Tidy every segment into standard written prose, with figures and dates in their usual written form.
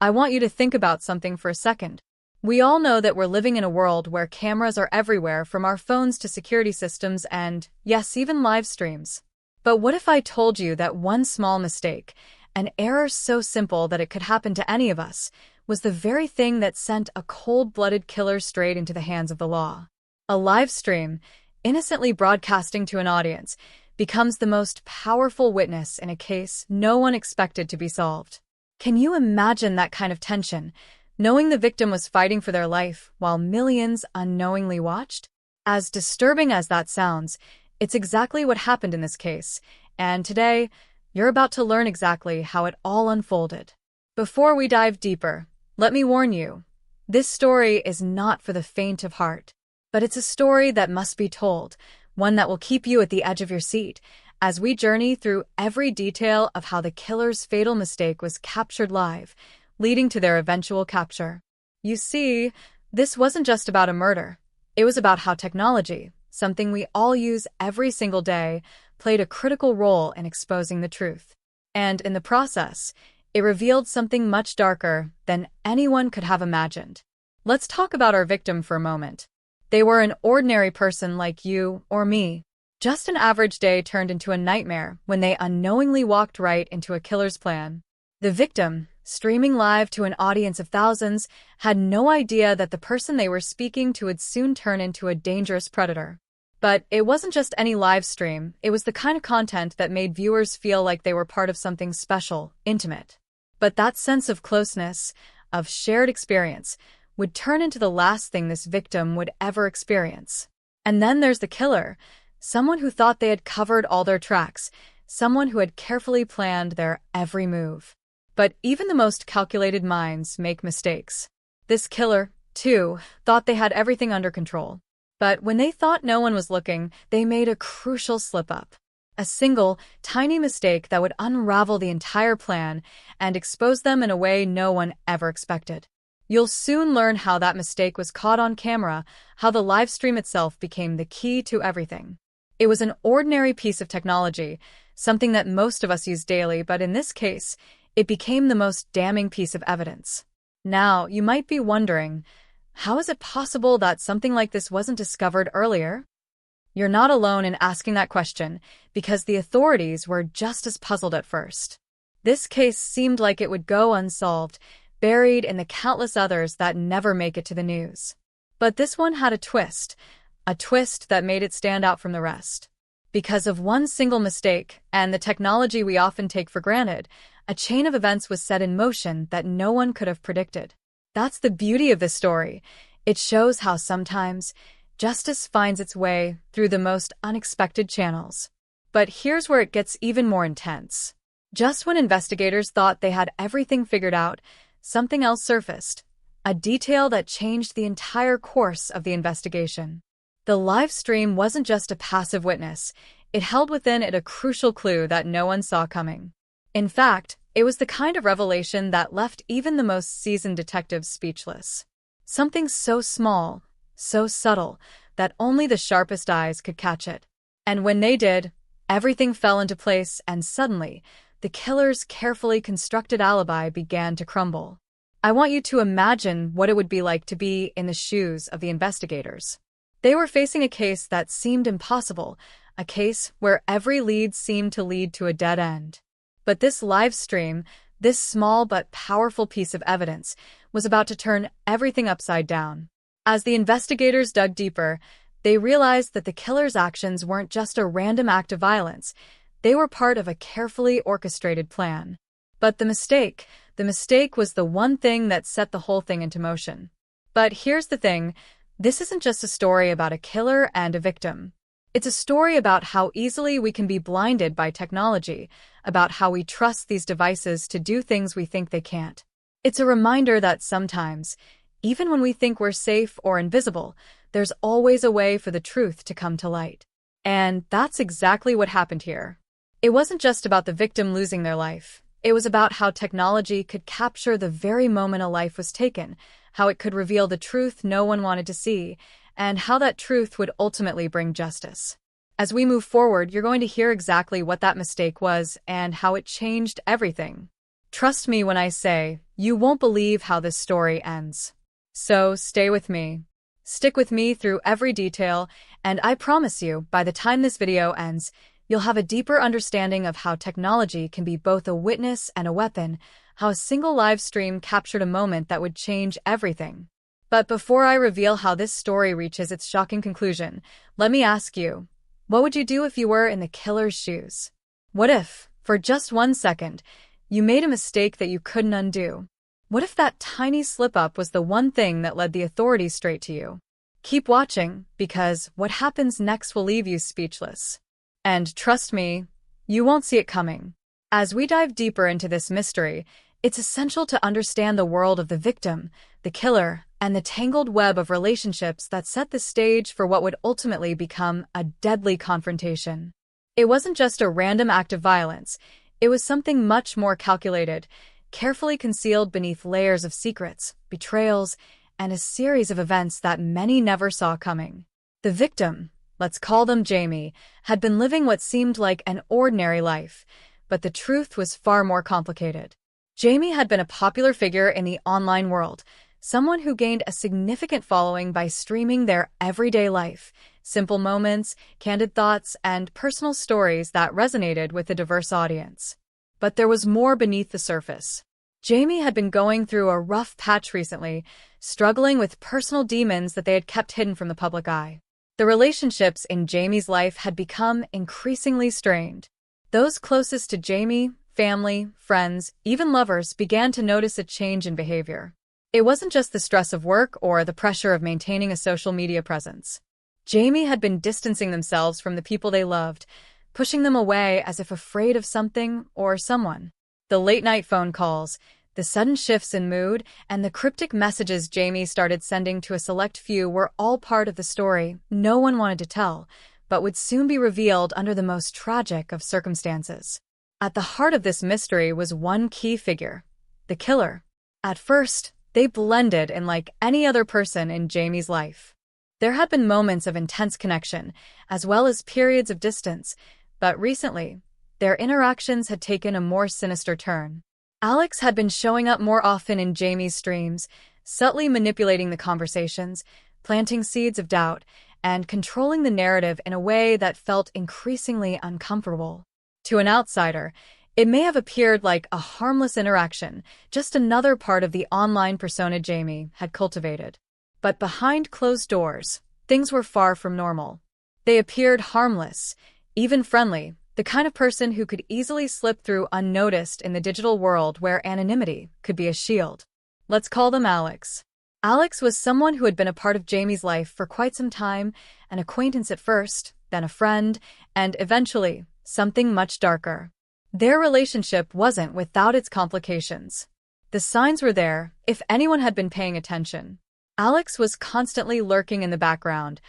I want you to think about something for a second. We all know that we're living in a world where cameras are everywhere, from our phones to security systems and, yes, even live streams. But what if I told you that one small mistake, an error so simple that it could happen to any of us, was the very thing that sent a cold-blooded killer straight into the hands of the law? A live stream, innocently broadcasting to an audience, becomes the most powerful witness in a case no one expected to be solved. Can you imagine that kind of tension, knowing the victim was fighting for their life while millions unknowingly watched? As disturbing as that sounds, it's exactly what happened in this case, and today, you're about to learn exactly how it all unfolded. Before we dive deeper, let me warn you, this story is not for the faint of heart, but it's a story that must be told, one that will keep you at the edge of your seat, as we journey through every detail of how the killer's fatal mistake was captured live, leading to their eventual capture. You see, this wasn't just about a murder. It was about how technology, something we all use every single day, played a critical role in exposing the truth. And in the process, it revealed something much darker than anyone could have imagined. Let's talk about our victim for a moment. They were an ordinary person like you or me. Just an average day turned into a nightmare when they unknowingly walked right into a killer's plan. The victim, streaming live to an audience of thousands, had no idea that the person they were speaking to would soon turn into a dangerous predator. But it wasn't just any live stream, it was the kind of content that made viewers feel like they were part of something special, intimate. But that sense of closeness, of shared experience, would turn into the last thing this victim would ever experience. And then there's the killer, someone who thought they had covered all their tracks, someone who had carefully planned their every move. But even the most calculated minds make mistakes. This killer, too, thought they had everything under control. But when they thought no one was looking, they made a crucial slip-up. A single, tiny mistake that would unravel the entire plan and expose them in a way no one ever expected. You'll soon learn how that mistake was caught on camera, how the live stream itself became the key to everything. It was an ordinary piece of technology, something that most of us use daily, but in this case, it became the most damning piece of evidence. Now, you might be wondering, how is it possible that something like this wasn't discovered earlier? You're not alone in asking that question, because the authorities were just as puzzled at first. This case seemed like it would go unsolved, buried in the countless others that never make it to the news. But this one had a twist that made it stand out from the rest. Because of one single mistake and the technology we often take for granted, a chain of events was set in motion that no one could have predicted. That's the beauty of this story. It shows how sometimes justice finds its way through the most unexpected channels. But here's where it gets even more intense. Just when investigators thought they had everything figured out, something else surfaced, a detail that changed the entire course of the investigation. The live stream wasn't just a passive witness, it held within it a crucial clue that no one saw coming. In fact, it was the kind of revelation that left even the most seasoned detectives speechless. Something so small, so subtle, that only the sharpest eyes could catch it. And when they did, everything fell into place, and suddenly, the killer's carefully constructed alibi began to crumble. I want you to imagine what it would be like to be in the shoes of the investigators. They were facing a case that seemed impossible, a case where every lead seemed to lead to a dead end. But this live stream, this small but powerful piece of evidence, was about to turn everything upside down. As the investigators dug deeper, they realized that the killer's actions weren't just a random act of violence. They were part of a carefully orchestrated plan. But the mistake was the one thing that set the whole thing into motion. But here's the thing, this isn't just a story about a killer and a victim. It's a story about how easily we can be blinded by technology, about how we trust these devices to do things we think they can't. It's a reminder that sometimes, even when we think we're safe or invisible, there's always a way for the truth to come to light. And that's exactly what happened here. It wasn't just about the victim losing their life. It was about how technology could capture the very moment a life was taken, how it could reveal the truth no one wanted to see, and how that truth would ultimately bring justice. As we move forward, you're going to hear exactly what that mistake was and how it changed everything. Trust me when I say, you won't believe how this story ends. So stay with me. Stick with me through every detail, and I promise you, by the time this video ends, you'll have a deeper understanding of how technology can be both a witness and a weapon, how a single live stream captured a moment that would change everything. But before I reveal how this story reaches its shocking conclusion, let me ask you, what would you do if you were in the killer's shoes? What if, for just 1 second, you made a mistake that you couldn't undo? What if that tiny slip-up was the one thing that led the authorities straight to you? Keep watching, because what happens next will leave you speechless. And trust me, you won't see it coming. As we dive deeper into this mystery, it's essential to understand the world of the victim, the killer, and the tangled web of relationships that set the stage for what would ultimately become a deadly confrontation. It wasn't just a random act of violence, it was something much more calculated, carefully concealed beneath layers of secrets, betrayals, and a series of events that many never saw coming. The victim, let's call them Jamie, had been living what seemed like an ordinary life, but the truth was far more complicated. Jamie had been a popular figure in the online world, someone who gained a significant following by streaming their everyday life, simple moments, candid thoughts, and personal stories that resonated with a diverse audience. But there was more beneath the surface. Jamie had been going through a rough patch recently, struggling with personal demons that they had kept hidden from the public eye. The relationships in Jamie's life had become increasingly strained. Those closest to Jamie, family, friends, even lovers, began to notice a change in behavior. It wasn't just the stress of work or the pressure of maintaining a social media presence. Jamie had been distancing themselves from the people they loved, pushing them away as if afraid of something or someone. The late-night phone calls, the sudden shifts in mood, and the cryptic messages Jamie started sending to a select few were all part of the story no one wanted to tell, but would soon be revealed under the most tragic of circumstances. At the heart of this mystery was one key figure, the killer. At first, they blended in like any other person in Jamie's life. There had been moments of intense connection, as well as periods of distance, but recently, their interactions had taken a more sinister turn. Alex had been showing up more often in Jamie's streams, subtly manipulating the conversations, planting seeds of doubt, and controlling the narrative in a way that felt increasingly uncomfortable. To an outsider, it may have appeared like a harmless interaction, just another part of the online persona Jamie had cultivated. But behind closed doors, things were far from normal. They appeared harmless, even friendly, the kind of person who could easily slip through unnoticed in the digital world where anonymity could be a shield. Let's call them Alex. Alex was someone who had been a part of Jamie's life for quite some time, an acquaintance at first, then a friend, and eventually, something much darker. Their relationship wasn't without its complications. The signs were there, if anyone had been paying attention. Alex was constantly lurking in the background,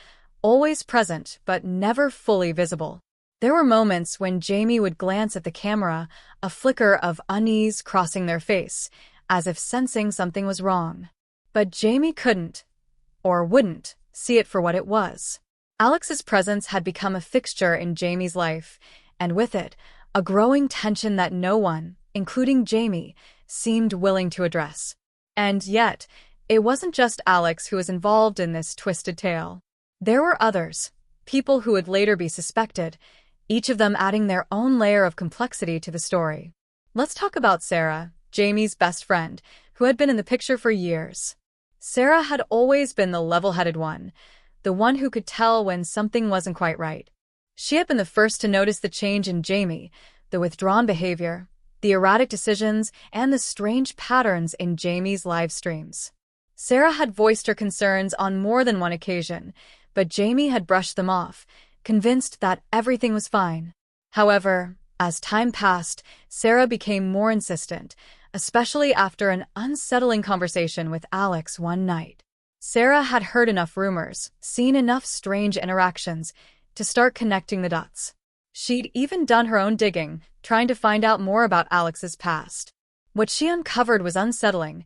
always present but never fully visible. There were moments when Jamie would glance at the camera, a flicker of unease crossing their face, as if sensing something was wrong. But Jamie couldn't, or wouldn't, see it for what it was. Alex's presence had become a fixture in Jamie's life, and with it, a growing tension that no one, including Jamie, seemed willing to address. And yet, it wasn't just Alex who was involved in this twisted tale. There were others, people who would later be suspected, each of them adding their own layer of complexity to the story. Let's talk about Sarah, Jamie's best friend, who had been in the picture for years. Sarah had always been the level-headed one, the one who could tell when something wasn't quite right. She had been the first to notice the change in Jamie, the withdrawn behavior, the erratic decisions, and the strange patterns in Jamie's live streams. Sarah had voiced her concerns on more than one occasion, but Jamie had brushed them off, convinced that everything was fine. However, as time passed, Sarah became more insistent, especially after an unsettling conversation with Alex one night. Sarah had heard enough rumors, seen enough strange interactions, to start connecting the dots. She'd even done her own digging, trying to find out more about Alex's past. What she uncovered was unsettling.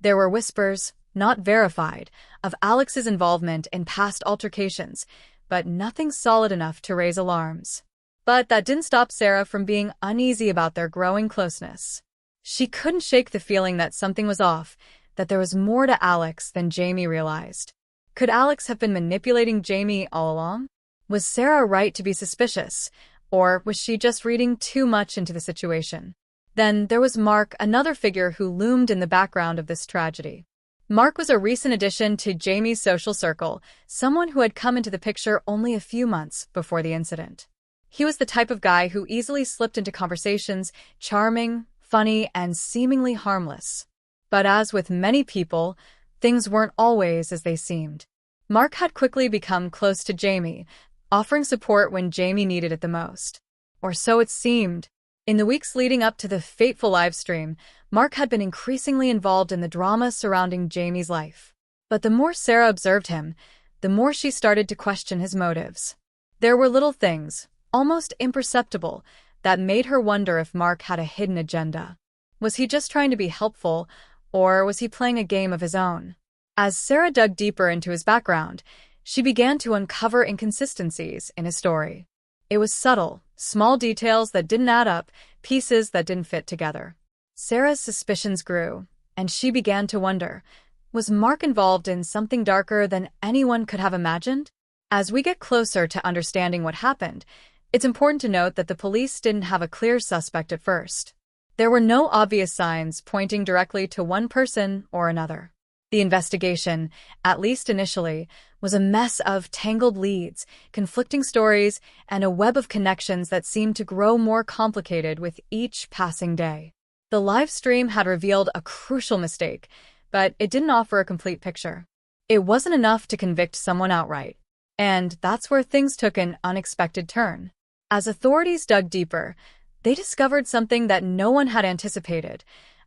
There were whispers, not verified, of Alex's involvement in past altercations, but nothing solid enough to raise alarms. But that didn't stop Sarah from being uneasy about their growing closeness. She couldn't shake the feeling that something was off, that there was more to Alex than Jamie realized. Could Alex have been manipulating Jamie all along? Was Sarah right to be suspicious, or was she just reading too much into the situation? Then there was Mark, another figure who loomed in the background of this tragedy. Mark was a recent addition to Jamie's social circle, someone who had come into the picture only a few months before the incident. He was the type of guy who easily slipped into conversations, charming, funny, and seemingly harmless. But as with many people, things weren't always as they seemed. Mark had quickly become close to Jamie, offering support when Jamie needed it the most. Or so it seemed. In the weeks leading up to the fateful livestream, Mark had been increasingly involved in the drama surrounding Jamie's life. But the more Sarah observed him, the more she started to question his motives. There were little things, almost imperceptible, that made her wonder if Mark had a hidden agenda. Was he just trying to be helpful, or was he playing a game of his own? As Sarah dug deeper into his background, she began to uncover inconsistencies in his story. It was subtle, small details that didn't add up, pieces that didn't fit together. Sarah's suspicions grew, and she began to wonder, was Mark involved in something darker than anyone could have imagined? As we get closer to understanding what happened, it's important to note that the police didn't have a clear suspect at first. There were no obvious signs pointing directly to one person or another. The investigation, at least initially, was a mess of tangled leads, conflicting stories, and a web of connections that seemed to grow more complicated with each passing day. The live stream had revealed a crucial mistake, but it didn't offer a complete picture. It wasn't enough to convict someone outright, and that's where things took an unexpected turn. As authorities dug deeper, they discovered something that no one had anticipated,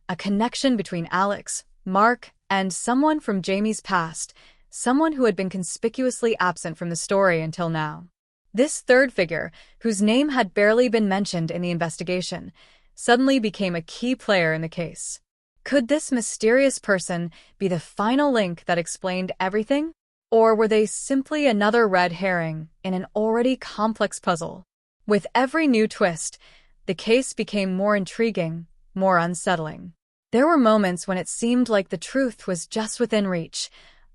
a connection between Alex, Mark, and someone from Jamie's past, someone who had been conspicuously absent from the story until now. This third figure, whose name had barely been mentioned in the investigation, suddenly became a key player in the case. Could this mysterious person be the final link that explained everything? Or were they simply another red herring in an already complex puzzle? With every new twist, the case became more intriguing, more unsettling. There were moments when it seemed like the truth was just within reach,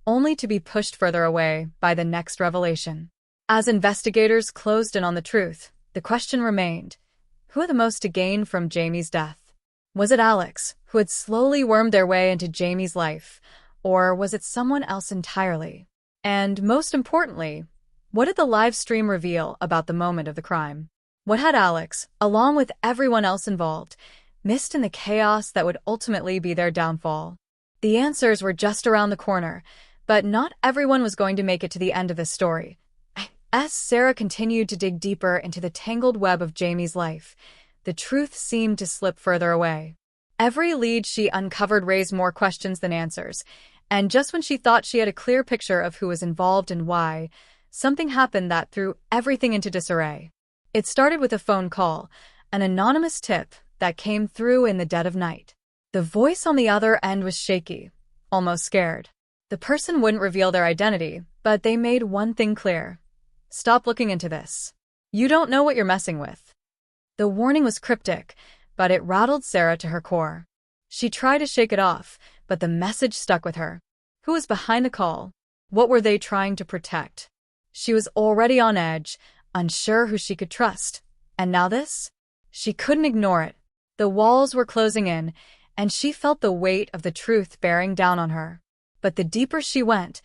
only to be pushed further away by the next revelation. As investigators closed in on the truth, the question remained, who had the most to gain from Jamie's death? Was it Alex, who had slowly wormed their way into Jamie's life, or was it someone else entirely? And most importantly, what did the live stream reveal about the moment of the crime? What had Alex, along with everyone else involved, missed in the chaos that would ultimately be their downfall? The answers were just around the corner, but not everyone was going to make it to the end of this story. As Sarah continued to dig deeper into the tangled web of Jamie's life, the truth seemed to slip further away. Every lead she uncovered raised more questions than answers, and just when she thought she had a clear picture of who was involved and why, something happened that threw everything into disarray. It started with a phone call, an anonymous tip that came through in the dead of night. The voice on the other end was shaky, almost scared. The person wouldn't reveal their identity, but they made one thing clear. Stop looking into this. You don't know what you're messing with. The warning was cryptic, but it rattled Sarah to her core. She tried to shake it off, but the message stuck with her. Who was behind the call? What were they trying to protect? She was already on edge, unsure who she could trust. And now this? She couldn't ignore it. The walls were closing in, and she felt the weight of the truth bearing down on her. But the deeper she went,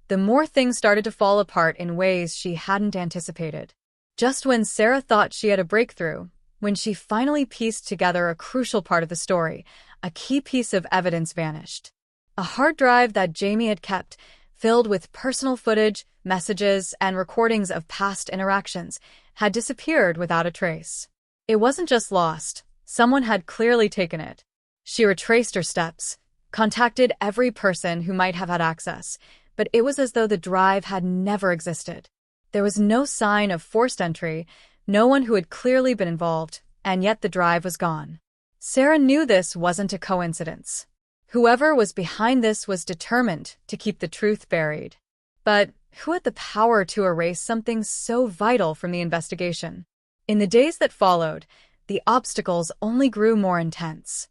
the more things started to fall apart in ways she hadn't anticipated. Just when Sarah thought she had a breakthrough, when she finally pieced together a crucial part of the story, a key piece of evidence vanished. A hard drive that Jamie had kept, filled with personal footage, messages, and recordings of past interactions, had disappeared without a trace. It wasn't just lost. Someone had clearly taken it. She retraced her steps, contacted every person who might have had access, but it was as though the drive had never existed. There was no sign of forced entry, no one who had clearly been involved, and yet the drive was gone. Sarah knew this wasn't a coincidence. Whoever was behind this was determined to keep the truth buried. But who had the power to erase something so vital from the investigation? In the days that followed, the obstacles only grew more intense.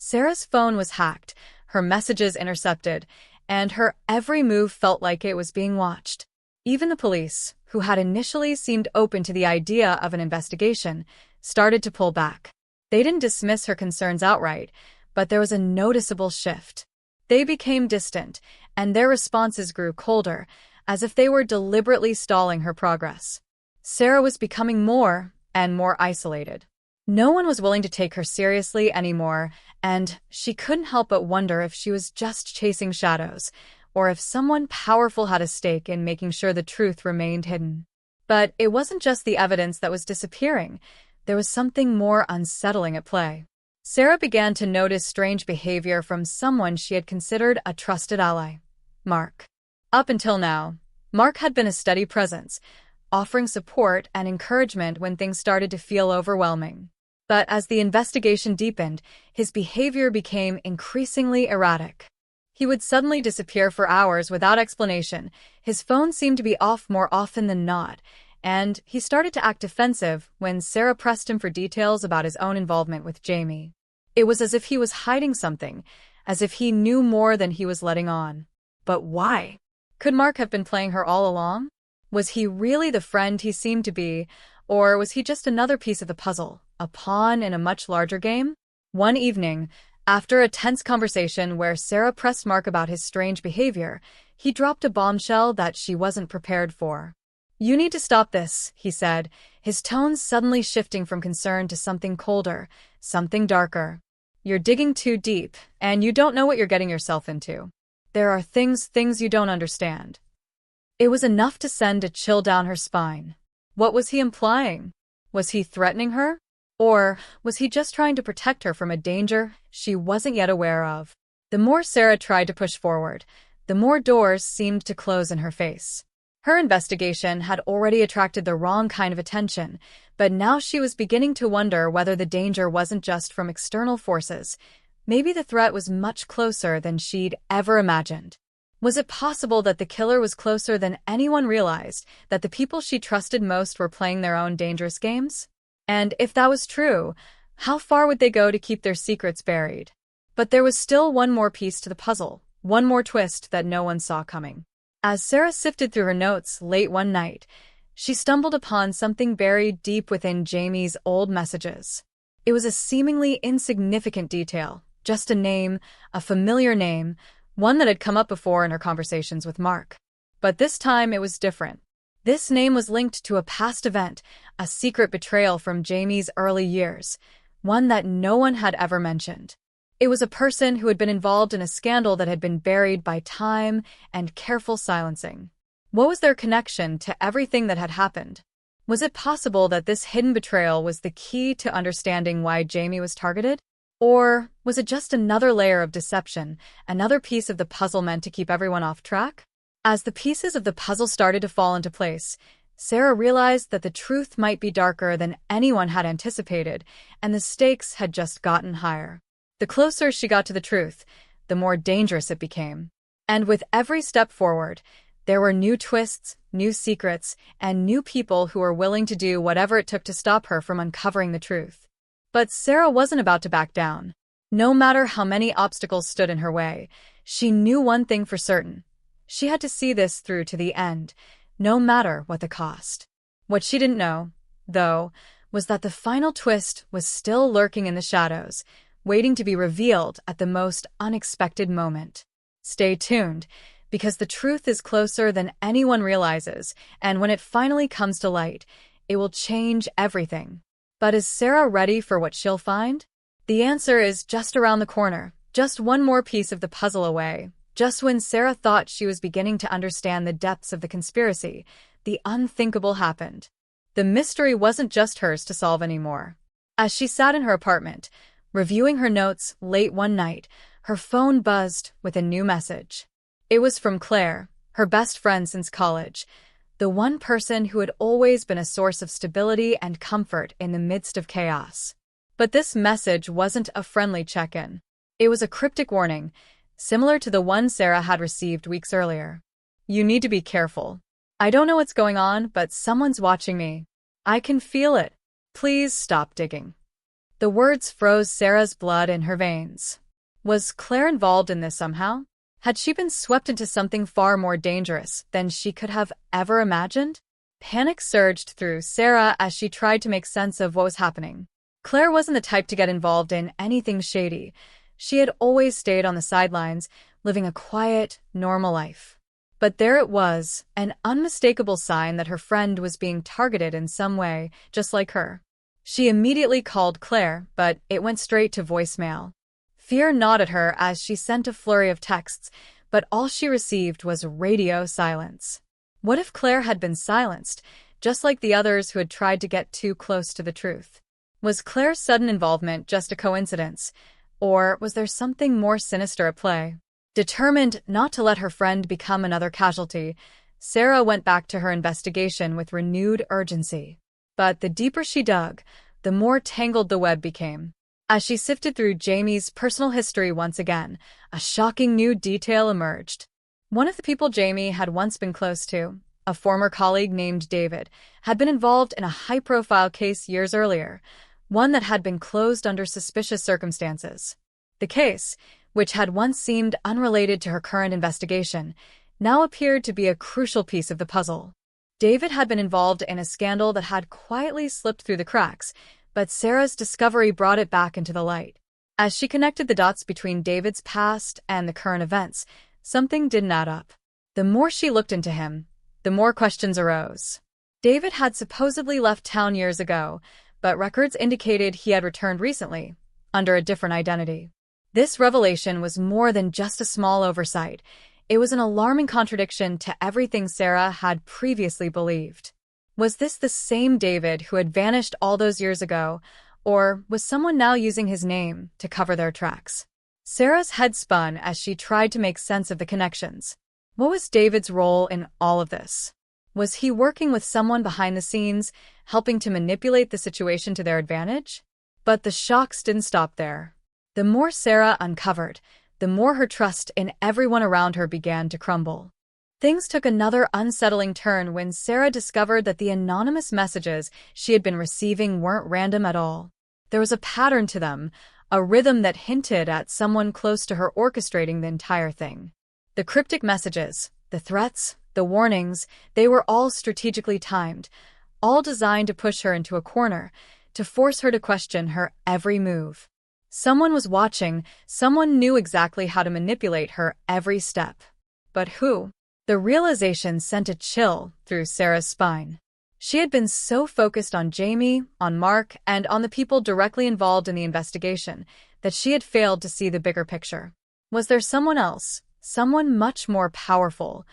Sarah's phone was hacked, her messages intercepted, and her every move felt like it was being watched. Even the police, who had initially seemed open to the idea of an investigation, started to pull back. They didn't dismiss her concerns outright, but there was a noticeable shift. They became distant, and their responses grew colder, as if they were deliberately stalling her progress. Sarah was becoming more and more isolated. No one was willing to take her seriously anymore, and she couldn't help but wonder if she was just chasing shadows, or if someone powerful had a stake in making sure the truth remained hidden. But it wasn't just the evidence that was disappearing. There was something more unsettling at play. Sarah began to notice strange behavior from someone she had considered a trusted ally, Mark. Up until now, Mark had been a steady presence, offering support and encouragement when things started to feel overwhelming. But as the investigation deepened, his behavior became increasingly erratic. He would suddenly disappear for hours without explanation, his phone seemed to be off more often than not, and he started to act defensive when Sarah pressed him for details about his own involvement with Jamie. It was as if he was hiding something, as if he knew more than he was letting on. But why? Could Mark have been playing her all along? Was he really the friend he seemed to be, or was he just another piece of the puzzle, a pawn in a much larger game? One evening, after a tense conversation where Sarah pressed Mark about his strange behavior, he dropped a bombshell that she wasn't prepared for. "You need to stop this," he said, his tone suddenly shifting from concern to something colder, something darker. "You're digging too deep, and you don't know what you're getting yourself into. There are things you don't understand." It was enough to send a chill down her spine. What was he implying? Was he threatening her? Or was he just trying to protect her from a danger she wasn't yet aware of? The more Sarah tried to push forward, the more doors seemed to close in her face. Her investigation had already attracted the wrong kind of attention, but now she was beginning to wonder whether the danger wasn't just from external forces. Maybe the threat was much closer than she'd ever imagined. Was it possible that the killer was closer than anyone realized, that the people she trusted most were playing their own dangerous games? And if that was true, how far would they go to keep their secrets buried? But there was still one more piece to the puzzle, one more twist that no one saw coming. As Sarah sifted through her notes late one night, she stumbled upon something buried deep within Jamie's old messages. It was a seemingly insignificant detail, just a name, a familiar name, one that had come up before in her conversations with Mark. But this time it was different. This name was linked to a past event, a secret betrayal from Jamie's early years, one that no one had ever mentioned. It was a person who had been involved in a scandal that had been buried by time and careful silencing. What was their connection to everything that had happened? Was it possible that this hidden betrayal was the key to understanding why Jamie was targeted? Or was it just another layer of deception, another piece of the puzzle meant to keep everyone off track? As the pieces of the puzzle started to fall into place, Sarah realized that the truth might be darker than anyone had anticipated, and the stakes had just gotten higher. The closer she got to the truth, the more dangerous it became. And with every step forward, there were new twists, new secrets, and new people who were willing to do whatever it took to stop her from uncovering the truth. But Sarah wasn't about to back down. No matter how many obstacles stood in her way, she knew one thing for certain. She had to see this through to the end, no matter what the cost. What she didn't know, though, was that the final twist was still lurking in the shadows, waiting to be revealed at the most unexpected moment. Stay tuned, because the truth is closer than anyone realizes, and when it finally comes to light, it will change everything. But is Sarah ready for what she'll find? The answer is just around the corner, just one more piece of the puzzle away. Just when Sarah thought she was beginning to understand the depths of the conspiracy, the unthinkable happened. The mystery wasn't just hers to solve anymore. As she sat in her apartment, reviewing her notes late one night, her phone buzzed with a new message. It was from Claire, her best friend since college, the one person who had always been a source of stability and comfort in the midst of chaos. But this message wasn't a friendly check-in. It was a cryptic warning, similar to the one Sarah had received weeks earlier. "You need to be careful. I don't know what's going on, but someone's watching me. I can feel it. Please stop digging." The words froze Sarah's blood in her veins. Was Claire involved in this somehow? Had she been swept into something far more dangerous than she could have ever imagined? Panic surged through Sarah as she tried to make sense of what was happening. Claire wasn't the type to get involved in anything shady. She had always stayed on the sidelines, living a quiet, normal life. But there it was, an unmistakable sign that her friend was being targeted in some way, just like her. She immediately called Claire, but it went straight to voicemail. Fear gnawed at her as she sent a flurry of texts, but all she received was radio silence. What if Claire had been silenced, just like the others who had tried to get too close to the truth? Was Claire's sudden involvement just a coincidence, or was there something more sinister at play? Determined not to let her friend become another casualty, Sarah went back to her investigation with renewed urgency. But the deeper she dug, the more tangled the web became. As she sifted through Jamie's personal history once again, a shocking new detail emerged. One of the people Jamie had once been close to, a former colleague named David, had been involved in a high-profile case years earlier, one that had been closed under suspicious circumstances. The case, which had once seemed unrelated to her current investigation, now appeared to be a crucial piece of the puzzle. David had been involved in a scandal that had quietly slipped through the cracks, but Sarah's discovery brought it back into the light. As she connected the dots between David's past and the current events, something didn't add up. The more she looked into him, the more questions arose. David had supposedly left town years ago, but records indicated he had returned recently, under a different identity. This revelation was more than just a small oversight. It was an alarming contradiction to everything Sarah had previously believed. Was this the same David who had vanished all those years ago, or was someone now using his name to cover their tracks? Sarah's head spun as she tried to make sense of the connections. What was David's role in all of this? Was he working with someone behind the scenes, helping to manipulate the situation to their advantage? But the shocks didn't stop there. The more Sarah uncovered, the more her trust in everyone around her began to crumble. Things took another unsettling turn when Sarah discovered that the anonymous messages she had been receiving weren't random at all. There was a pattern to them, a rhythm that hinted at someone close to her orchestrating the entire thing. The cryptic messages, the threats, the warnings, they were all strategically timed, all designed to push her into a corner, to force her to question her every move. Someone was watching, someone knew exactly how to manipulate her every step. But who? The realization sent a chill through Sarah's spine. She had been so focused on Jamie, on Mark, and on the people directly involved in the investigation that she had failed to see the bigger picture. Was there someone else, someone much more powerful,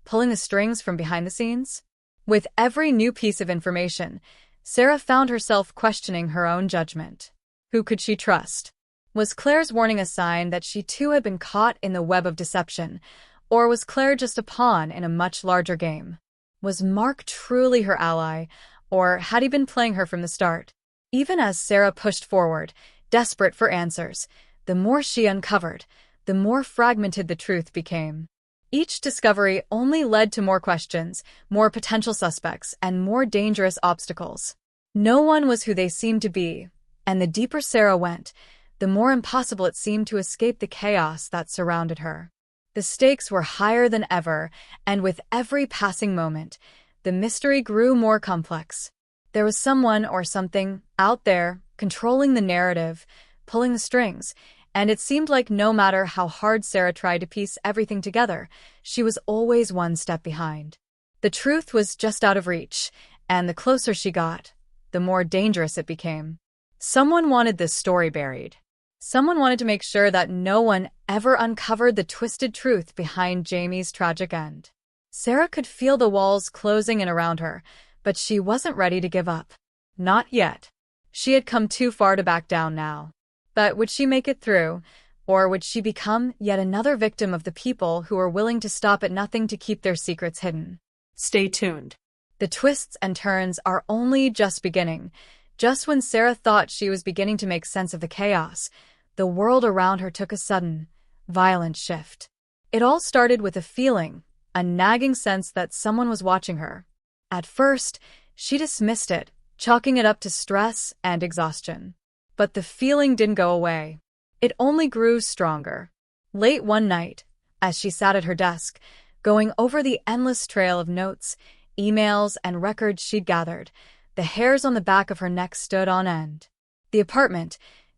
pulling the strings from behind the scenes? With every new piece of information, Sarah found herself questioning her own judgment. Who could she trust? Was Claire's warning a sign that she too had been caught in the web of deception, or was Claire just a pawn in a much larger game? Was Mark truly her ally, or had he been playing her from the start? Even as Sarah pushed forward, desperate for answers, the more she uncovered, the more fragmented the truth became. Each discovery only led to more questions, more potential suspects, and more dangerous obstacles. No one was who they seemed to be, and the deeper Sarah went, the more impossible it seemed to escape the chaos that surrounded her. The stakes were higher than ever, and with every passing moment, the mystery grew more complex. There was someone or something out there, controlling the narrative, pulling the strings, and it seemed like no matter how hard Sarah tried to piece everything together, she was always one step behind. The truth was just out of reach, and the closer she got, the more dangerous it became. Someone wanted this story buried. Someone wanted to make sure that no one ever uncovered the twisted truth behind Jamie's tragic end. Sarah could feel the walls closing in around her, but she wasn't ready to give up. Not yet. She had come too far to back down now. But would she make it through, or would she become yet another victim of the people who were willing to stop at nothing to keep their secrets hidden? Stay tuned. The twists and turns are only just beginning. Just when Sarah thought she was beginning to make sense of the chaos, the world around her took a sudden, violent shift. It all started with a feeling, a nagging sense that someone was watching her. At first, she dismissed it, chalking it up to stress and exhaustion. But the feeling didn't go away. It only grew stronger. Late one night, as she sat at her desk, going over the endless trail of notes, emails, and records she'd gathered, the hairs on the back of her neck stood on end. The apartment,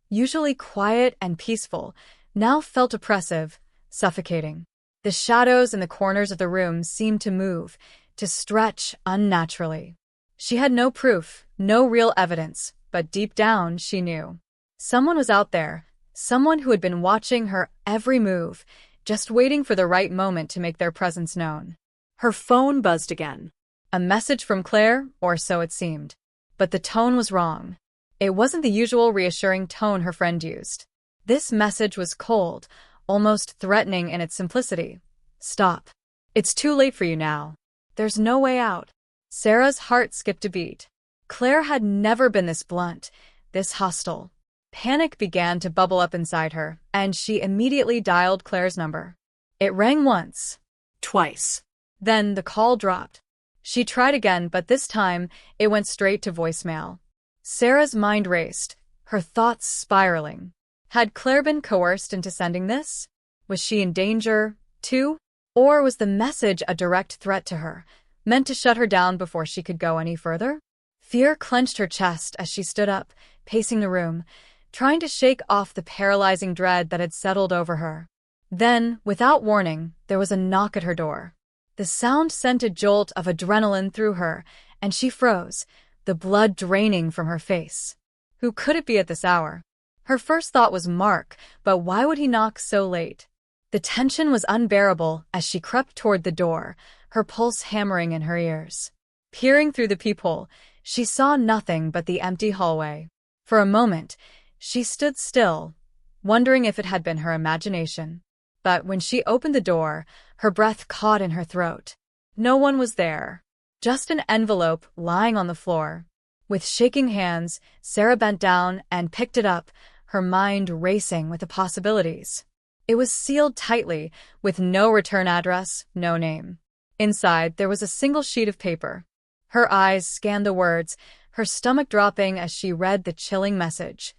usually quiet and peaceful, now felt oppressive, suffocating. The shadows in the corners of the room seemed to move, to stretch unnaturally. She had no proof, no real evidence, but deep down she knew. Someone was out there, someone who had been watching her every move, just waiting for the right moment to make their presence known. Her phone buzzed again. A message from Claire, or so it seemed. But the tone was wrong. It wasn't the usual reassuring tone her friend used. This message was cold, almost threatening in its simplicity. Stop. It's too late for you now. There's no way out. Sarah's heart skipped a beat. Claire had never been this blunt, this hostile. Panic began to bubble up inside her, and she immediately dialed Claire's number. It rang once. Twice. Then the call dropped. She tried again, but this time it went straight to voicemail. Sarah's mind raced, her thoughts spiraling. Had Claire been coerced into sending this? Was she in danger, too? Or was the message a direct threat to her, meant to shut her down before she could go any further? Fear clenched her chest as she stood up, pacing the room, trying to shake off the paralyzing dread that had settled over her. Then, without warning, there was a knock at her door. The sound sent a jolt of adrenaline through her, and she froze, the blood draining from her face. Who could it be at this hour? Her first thought was Mark, but why would he knock so late? The tension was unbearable as she crept toward the door, her pulse hammering in her ears. Peering through the peephole, she saw nothing but the empty hallway. For a moment, she stood still, wondering if it had been her imagination. But when she opened the door, her breath caught in her throat. No one was there. Just an envelope lying on the floor. With shaking hands, Sarah bent down and picked it up, her mind racing with the possibilities. It was sealed tightly, with no return address, no name. Inside, there was a single sheet of paper. Her eyes scanned the words, her stomach dropping as she read the chilling message.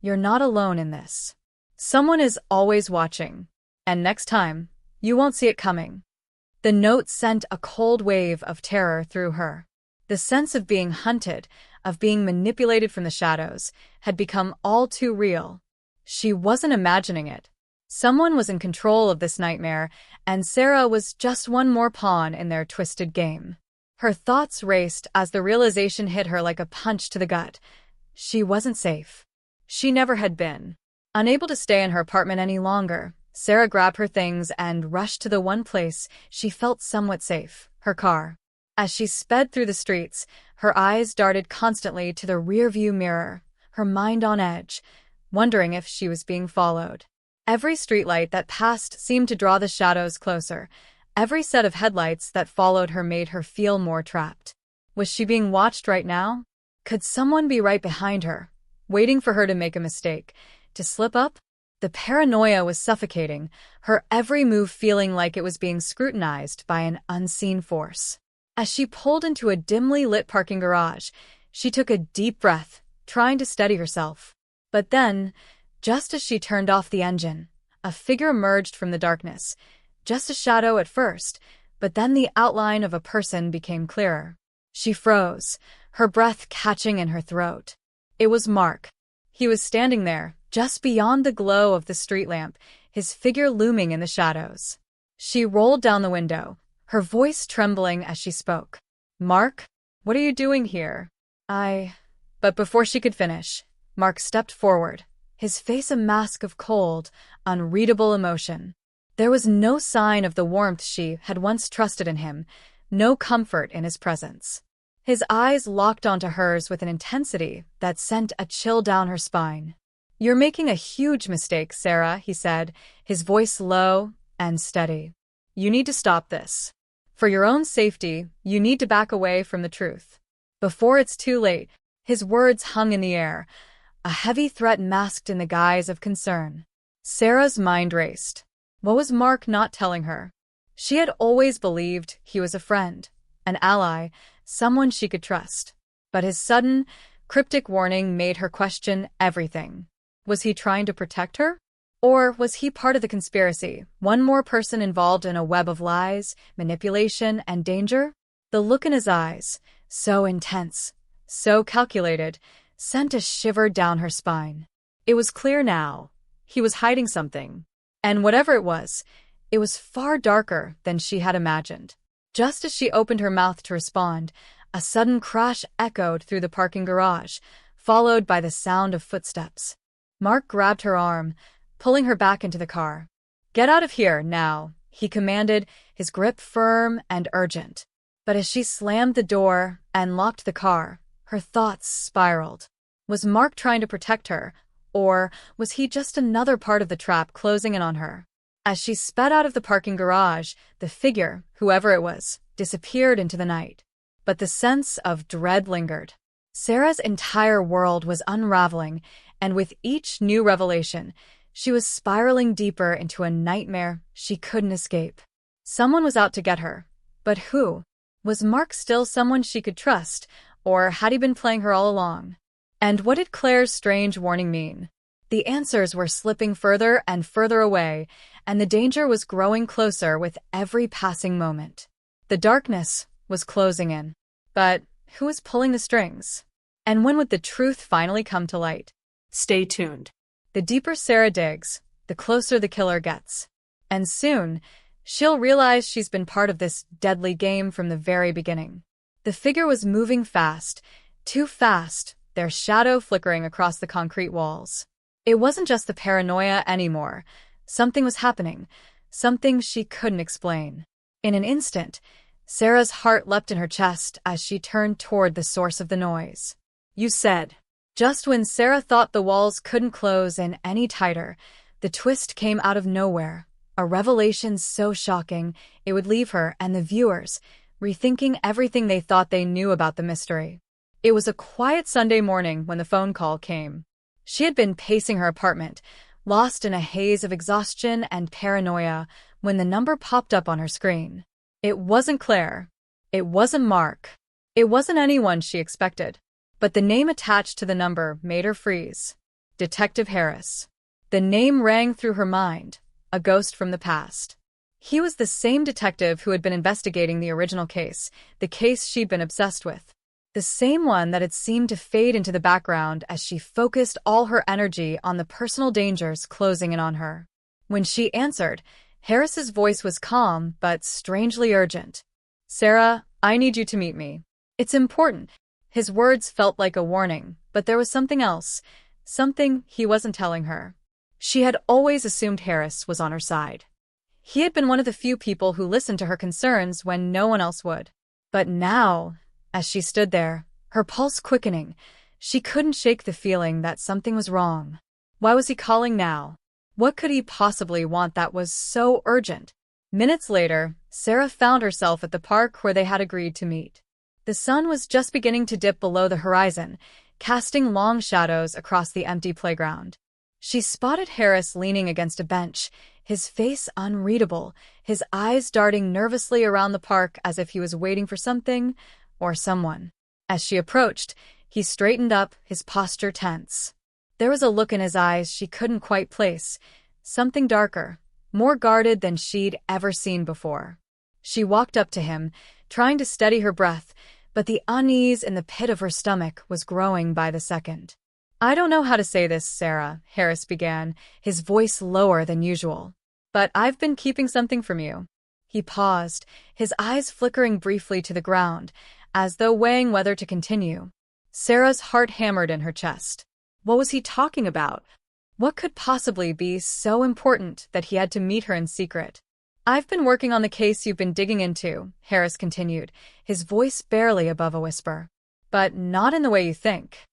You're not alone in this. Someone is always watching. And next time, you won't see it coming. The note sent a cold wave of terror through her. The sense of being hunted, of being manipulated from the shadows, had become all too real. She wasn't imagining it. Someone was in control of this nightmare, and Sarah was just one more pawn in their twisted game. Her thoughts raced as the realization hit her like a punch to the gut. She wasn't safe. She never had been. Unable to stay in her apartment any longer, Sarah grabbed her things and rushed to the one place she felt somewhat safe, her car. As she sped through the streets, her eyes darted constantly to the rearview mirror, her mind on edge, wondering if she was being followed. Every streetlight that passed seemed to draw the shadows closer. Every set of headlights that followed her made her feel more trapped. Was she being watched right now? Could someone be right behind her, waiting for her to make a mistake, to slip up? The paranoia was suffocating, her every move feeling like it was being scrutinized by an unseen force. As she pulled into a dimly lit parking garage, she took a deep breath, trying to steady herself. But then, just as she turned off the engine, a figure emerged from the darkness. Just a shadow at first, but then the outline of a person became clearer. She froze, her breath catching in her throat. It was Mark. He was standing there, just beyond the glow of the street lamp, his figure looming in the shadows. She rolled down the window, her voice trembling as she spoke. Mark, what are you doing here? But before she could finish, Mark stepped forward, his face a mask of cold, unreadable emotion. There was no sign of the warmth she had once trusted in him, no comfort in his presence. His eyes locked onto hers with an intensity that sent a chill down her spine. You're making a huge mistake, Sarah, he said, his voice low and steady. You need to stop this. For your own safety, you need to back away from the truth. Before it's too late, his words hung in the air, a heavy threat masked in the guise of concern. Sarah's mind raced. What was Mark not telling her? She had always believed he was a friend, an ally, someone she could trust. But his sudden, cryptic warning made her question everything. Was he trying to protect her? Or was he part of the conspiracy, one more person involved in a web of lies, manipulation, and danger? The look in his eyes, so intense, so calculated, sent a shiver down her spine. It was clear now. He was hiding something. And whatever it was far darker than she had imagined. Just as she opened her mouth to respond, a sudden crash echoed through the parking garage, followed by the sound of footsteps. Mark grabbed her arm, pulling her back into the car. "Get out of here, now," he commanded, his grip firm and urgent. But as she slammed the door and locked the car, her thoughts spiraled. Was Mark trying to protect her, or was he just another part of the trap closing in on her? As she sped out of the parking garage, the figure, whoever it was, disappeared into the night. But the sense of dread lingered. Sarah's entire world was unraveling, and with each new revelation, she was spiraling deeper into a nightmare she couldn't escape. Someone was out to get her. But who? Was Mark still someone she could trust, or had he been playing her all along? And what did Claire's strange warning mean? The answers were slipping further and further away, and the danger was growing closer with every passing moment. The darkness was closing in. But who was pulling the strings? And when would the truth finally come to light? Stay tuned. The deeper Sarah digs, the closer the killer gets. And soon, she'll realize she's been part of this deadly game from the very beginning. The figure was moving fast, too fast, their shadow flickering across the concrete walls. It wasn't just the paranoia anymore. Something was happening, something she couldn't explain. In an instant, Sarah's heart leapt in her chest as she turned toward the source of the noise. "You said." Just when Sarah thought the walls couldn't close in any tighter, the twist came out of nowhere, a revelation so shocking it would leave her and the viewers rethinking everything they thought they knew about the mystery. It was a quiet Sunday morning when the phone call came. She had been pacing her apartment, lost in a haze of exhaustion and paranoia, when the number popped up on her screen. It wasn't Claire. It wasn't Mark. It wasn't anyone she expected. But the name attached to the number made her freeze. Detective Harris. The name rang through her mind, a ghost from the past. He was the same detective who had been investigating the original case, the case she'd been obsessed with. The same one that had seemed to fade into the background as she focused all her energy on the personal dangers closing in on her. When she answered, Harris's voice was calm but strangely urgent. "Sarah, I need you to meet me. It's important." His words felt like a warning, but there was something else, something he wasn't telling her. She had always assumed Harris was on her side. He had been one of the few people who listened to her concerns when no one else would. But now, as she stood there, her pulse quickening, she couldn't shake the feeling that something was wrong. Why was he calling now? What could he possibly want that was so urgent? Minutes later, Sarah found herself at the park where they had agreed to meet. The sun was just beginning to dip below the horizon, casting long shadows across the empty playground. She spotted Harris leaning against a bench, his face unreadable, his eyes darting nervously around the park as if he was waiting for something or someone. As she approached, he straightened up, his posture tense. There was a look in his eyes she couldn't quite place, something darker, more guarded than she'd ever seen before. She walked up to him, trying to steady her breath, but the unease in the pit of her stomach was growing by the second. "I don't know how to say this, Sarah," Harris began, his voice lower than usual. "But I've been keeping something from you." He paused, his eyes flickering briefly to the ground, as though weighing whether to continue. Sarah's heart hammered in her chest. What was he talking about? What could possibly be so important that he had to meet her in secret? "I've been working on the case you've been digging into," Harris continued, his voice barely above a whisper. "But not in the way you think."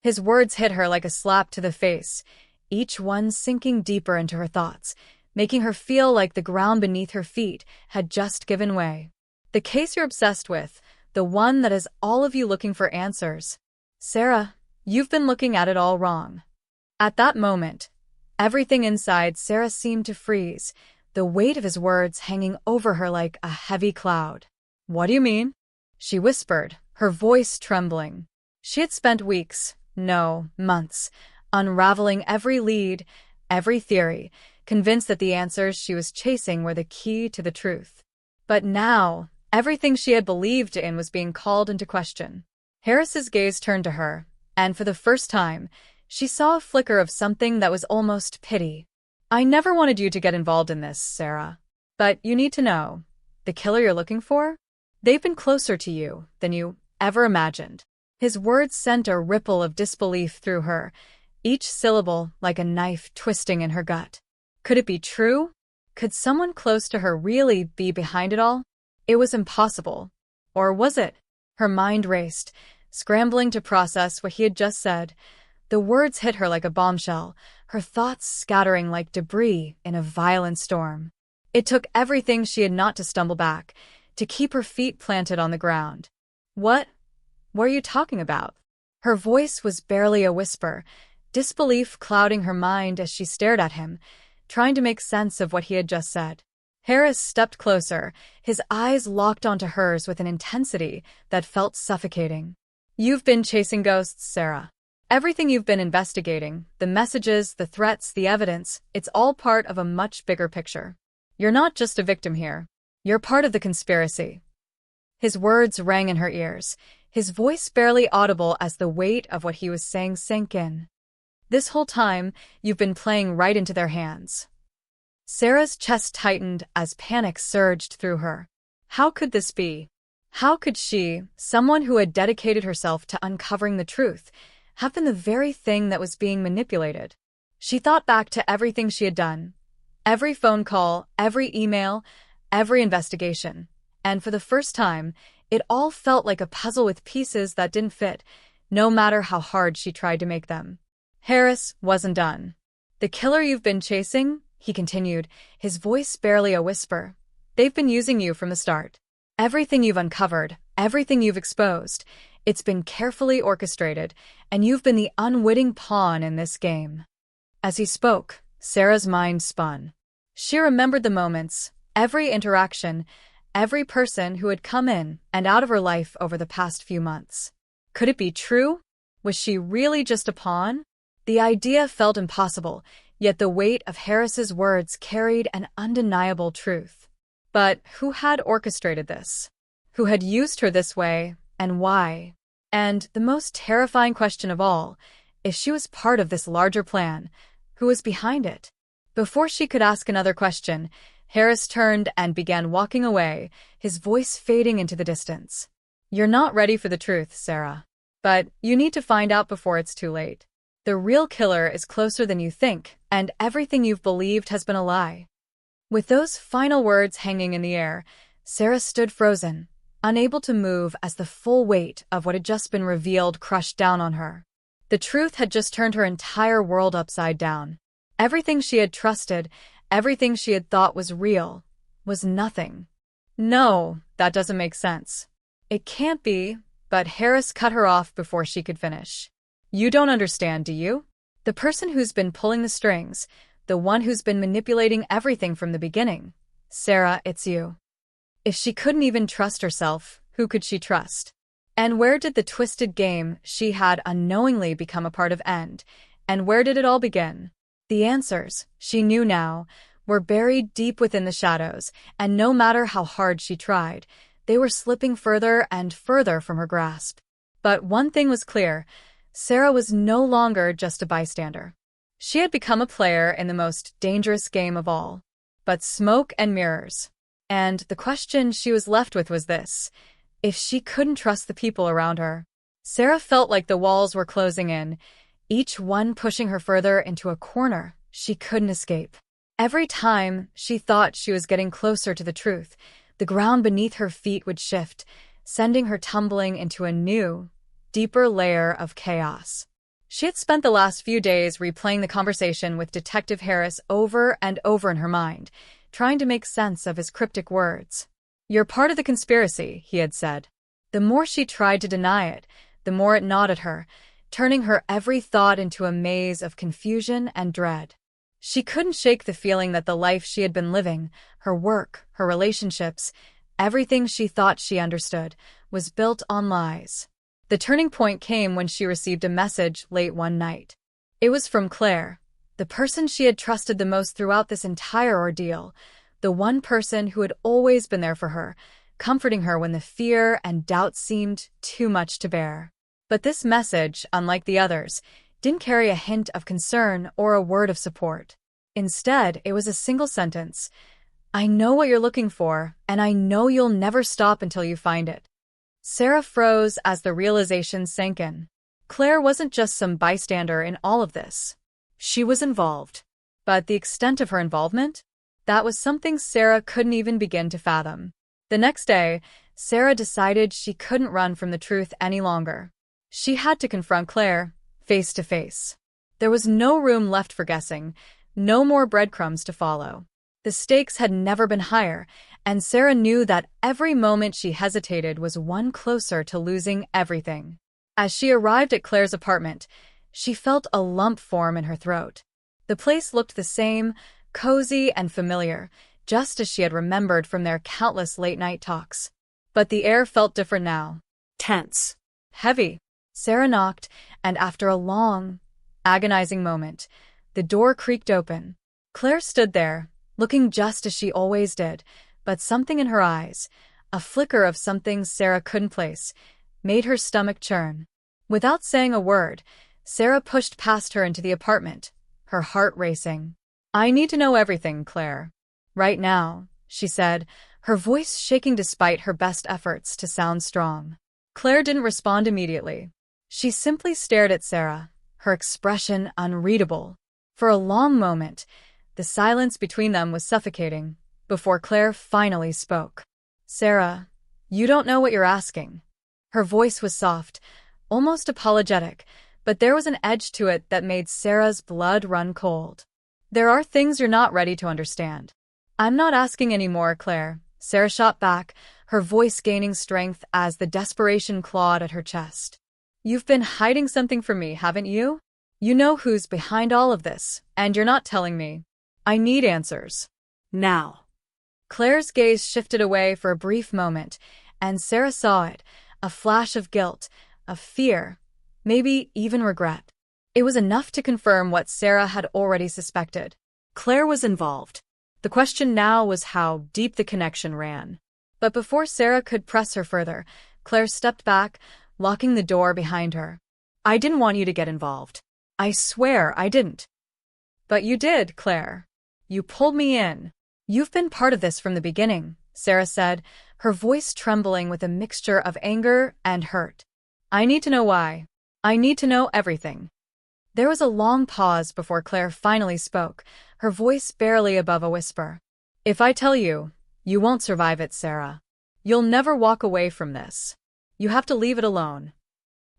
His words hit her like a slap to the face, each one sinking deeper into her thoughts, making her feel like the ground beneath her feet had just given way. "The case you're obsessed with, the one that has all of you looking for answers. Sarah, you've been looking at it all wrong." At that moment, everything inside Sarah seemed to freeze, the weight of his words hanging over her like a heavy cloud. "What do you mean?" she whispered, her voice trembling. She had spent weeks, no, months, unraveling every lead, every theory, convinced that the answers she was chasing were the key to the truth. But now, everything she had believed in was being called into question. Harris's gaze turned to her, and for the first time, she saw a flicker of something that was almost pity. "I never wanted you to get involved in this, Sarah. But you need to know, the killer you're looking for? They've been closer to you than you ever imagined." His words sent a ripple of disbelief through her, each syllable like a knife twisting in her gut. Could it be true? Could someone close to her really be behind it all? It was impossible. Or was it? Her mind raced, scrambling to process what he had just said. The words hit her like a bombshell, her thoughts scattering like debris in a violent storm. It took everything she had not to stumble back, to keep her feet planted on the ground. What are you talking about?" Her voice was barely a whisper, disbelief clouding her mind as she stared at him, trying to make sense of what he had just said. Harris stepped closer, his eyes locked onto hers with an intensity that felt suffocating. "You've been chasing ghosts, Sarah. Everything you've been investigating, the messages, the threats, the evidence, it's all part of a much bigger picture. You're not just a victim here. You're part of the conspiracy." His words rang in her ears, his voice barely audible as the weight of what he was saying sank in. "This whole time, you've been playing right into their hands." Sarah's chest tightened as panic surged through her. How could this be? How could she, someone who had dedicated herself to uncovering the truth, have been the very thing that was being manipulated? She thought back to everything she had done. Every phone call, every email, every investigation. And for the first time, it all felt like a puzzle with pieces that didn't fit, no matter how hard she tried to make them. Harris wasn't done. "The killer you've been chasing," he continued, his voice barely a whisper, "they've been using you from the start. Everything you've uncovered, everything you've exposed, it's been carefully orchestrated, and you've been the unwitting pawn in this game." As he spoke, Sarah's mind spun. She remembered the moments, every interaction, every person who had come in and out of her life over the past few months. Could it be true? Was she really just a pawn? The idea felt impossible, yet the weight of Harris's words carried an undeniable truth. But who had orchestrated this? Who had used her this way, and why? And the most terrifying question of all, if she was part of this larger plan, who was behind it? Before she could ask another question, Harris turned and began walking away, his voice fading into the distance. "You're not ready for the truth, Sarah. But you need to find out before it's too late. The real killer is closer than you think, and everything you've believed has been a lie." With those final words hanging in the air, Sarah stood frozen, unable to move as the full weight of what had just been revealed crushed down on her. The truth had just turned her entire world upside down. Everything she had trusted, everything she had thought was real, was nothing. "No, that doesn't make sense. It can't be," but Harris cut her off before she could finish. "You don't understand, do you? The person who's been pulling the strings, the one who's been manipulating everything from the beginning. Sarah, it's you." If she couldn't even trust herself, who could she trust? And where did the twisted game she had unknowingly become a part of end? And where did it all begin? The answers, she knew now, were buried deep within the shadows, and no matter how hard she tried, they were slipping further and further from her grasp. But one thing was clear, Sarah was no longer just a bystander. She had become a player in the most dangerous game of all. But smoke and mirrors. And the question she was left with was this: if she couldn't trust the people around her. Sarah felt like the walls were closing in, each one pushing her further into a corner she couldn't escape. Every time she thought she was getting closer to the truth, the ground beneath her feet would shift, sending her tumbling into a new, deeper layer of chaos. She had spent the last few days replaying the conversation with Detective Harris over and over in her mind, trying to make sense of his cryptic words. "You're part of the conspiracy," he had said. The more she tried to deny it, the more it gnawed at her, turning her every thought into a maze of confusion and dread. She couldn't shake the feeling that the life she had been living, her work, her relationships, everything she thought she understood, was built on lies. The turning point came when she received a message late one night. It was from Claire, the person she had trusted the most throughout this entire ordeal, the one person who had always been there for her, comforting her when the fear and doubt seemed too much to bear. But this message, unlike the others, didn't carry a hint of concern or a word of support. Instead, it was a single sentence: "I know what you're looking for, and I know you'll never stop until you find it." Sarah froze as the realization sank in. Claire wasn't just some bystander in all of this. She was involved. But the extent of her involvement? That was something Sarah couldn't even begin to fathom. The next day, Sarah decided she couldn't run from the truth any longer. She had to confront Claire, face to face. There was no room left for guessing, no more breadcrumbs to follow. The stakes had never been higher, and Sarah knew that every moment she hesitated was one closer to losing everything. As she arrived at Claire's apartment, she felt a lump form in her throat. The place looked the same, cozy and familiar, just as she had remembered from their countless late-night talks. But the air felt different now. Tense. Heavy. Sarah knocked, and after a long, agonizing moment, the door creaked open. Claire stood there, looking just as she always did, but something in her eyes, a flicker of something Sarah couldn't place, made her stomach churn. Without saying a word, Sarah pushed past her into the apartment, her heart racing. "I need to know everything, Claire. Right now," she said, her voice shaking despite her best efforts to sound strong. Claire didn't respond immediately. She simply stared at Sarah, her expression unreadable. For a long moment, the silence between them was suffocating, before Claire finally spoke. "Sarah, you don't know what you're asking." Her voice was soft, almost apologetic, but there was an edge to it that made Sarah's blood run cold. "There are things you're not ready to understand." "I'm not asking any more, Claire," Sarah shot back, her voice gaining strength as the desperation clawed at her chest. "You've been hiding something from me, haven't you? You know who's behind all of this, and you're not telling me. I need answers. Now." Claire's gaze shifted away for a brief moment, and Sarah saw it, a flash of guilt, of fear, maybe even regret. It was enough to confirm what Sarah had already suspected. Claire was involved. The question now was how deep the connection ran. But before Sarah could press her further, Claire stepped back, locking the door behind her. "I didn't want you to get involved. I swear I didn't." "But you did, Claire. You pulled me in. You've been part of this from the beginning," Sarah said, her voice trembling with a mixture of anger and hurt. "I need to know why. I need to know everything." There was a long pause before Claire finally spoke, her voice barely above a whisper. "If I tell you, you won't survive it, Sarah. You'll never walk away from this. You have to leave it alone."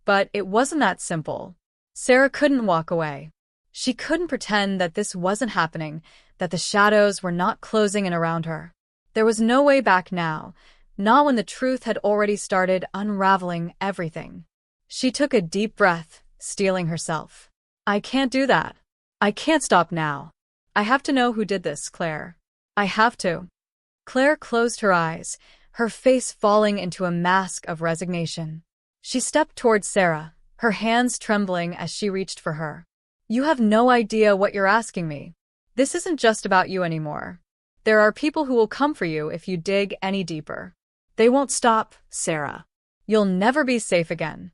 But it wasn't that simple. Sarah couldn't walk away. She couldn't pretend that this wasn't happening, that the shadows were not closing in around her. There was no way back now, not when the truth had already started unraveling everything. She took a deep breath, steeling herself. "I can't do that. I can't stop now. I have to know who did this, Claire. I have to." Claire closed her eyes, her face falling into a mask of resignation. She stepped towards Sarah, her hands trembling as she reached for her. "You have no idea what you're asking me. This isn't just about you anymore. There are people who will come for you if you dig any deeper. They won't stop, Sarah. You'll never be safe again."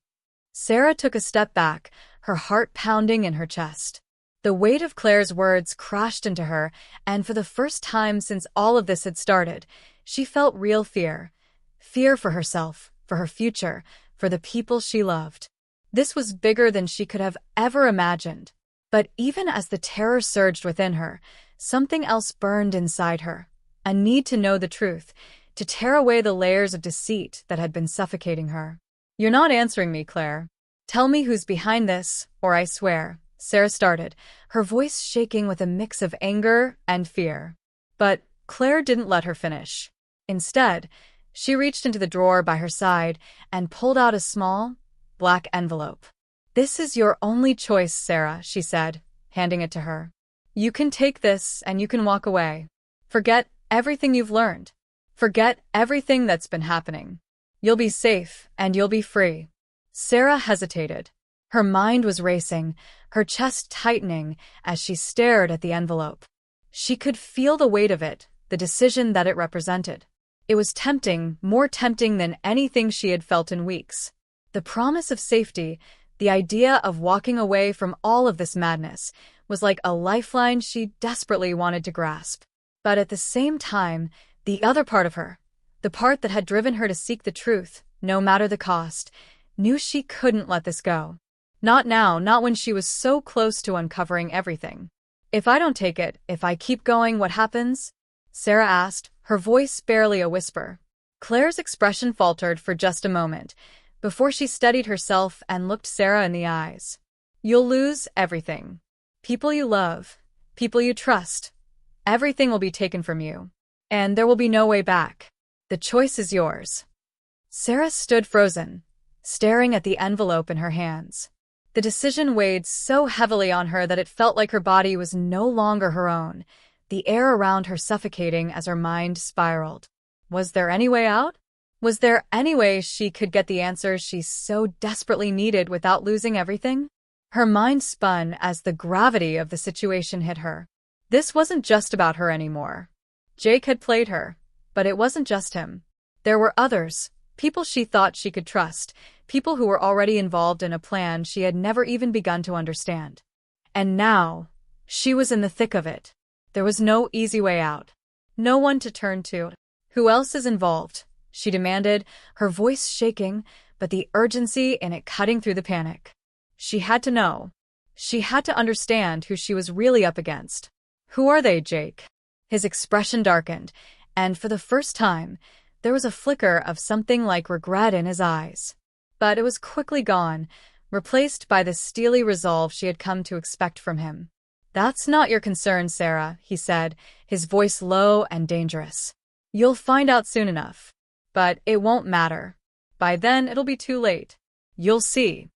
Sarah took a step back, her heart pounding in her chest. The weight of Claire's words crashed into her, and for the first time since all of this had started, she felt real fear. Fear for herself, for her future, for the people she loved. This was bigger than she could have ever imagined. But even as the terror surged within her, something else burned inside her. A need to know the truth, to tear away the layers of deceit that had been suffocating her. "You're not answering me, Claire. Tell me who's behind this, or I swear," Sarah started, her voice shaking with a mix of anger and fear. But Claire didn't let her finish. Instead, she reached into the drawer by her side and pulled out a small, black envelope. "This is your only choice, Sarah," she said, handing it to her. "You can take this and you can walk away. Forget everything you've learned. Forget everything that's been happening. You'll be safe and you'll be free." Sarah hesitated. Her mind was racing, her chest tightening as she stared at the envelope. She could feel the weight of it, the decision that it represented. It was tempting, more tempting than anything she had felt in weeks. The promise of safety, the idea of walking away from all of this madness, was like a lifeline she desperately wanted to grasp. But at the same time, the other part of her, the part that had driven her to seek the truth, no matter the cost, knew she couldn't let this go. Not now, not when she was so close to uncovering everything. If I don't take it, if I keep going, what happens? Sarah asked, her voice barely a whisper. Claire's expression faltered for just a moment, before she steadied herself and looked Sarah in the eyes. You'll lose everything. People you love, people you trust. Everything will be taken from you. And there will be no way back. The choice is yours. Sarah stood frozen, staring at the envelope in her hands. The decision weighed so heavily on her that it felt like her body was no longer her own, the air around her suffocating as her mind spiraled. Was there any way out? Was there any way she could get the answers she so desperately needed without losing everything? Her mind spun as the gravity of the situation hit her. This wasn't just about her anymore. Jake had played her, but it wasn't just him. There were others, people she thought she could trust, people who were already involved in a plan she had never even begun to understand. And now, she was in the thick of it. There was no easy way out. No one to turn to. Who else is involved? She demanded, her voice shaking, but the urgency in it cutting through the panic. She had to know. She had to understand who she was really up against. Who are they, Jake? His expression darkened, and for the first time, there was a flicker of something like regret in his eyes. But it was quickly gone, replaced by the steely resolve she had come to expect from him. That's not your concern, Sarah, he said, his voice low and dangerous. You'll find out soon enough. But it won't matter. By then, it'll be too late. You'll see.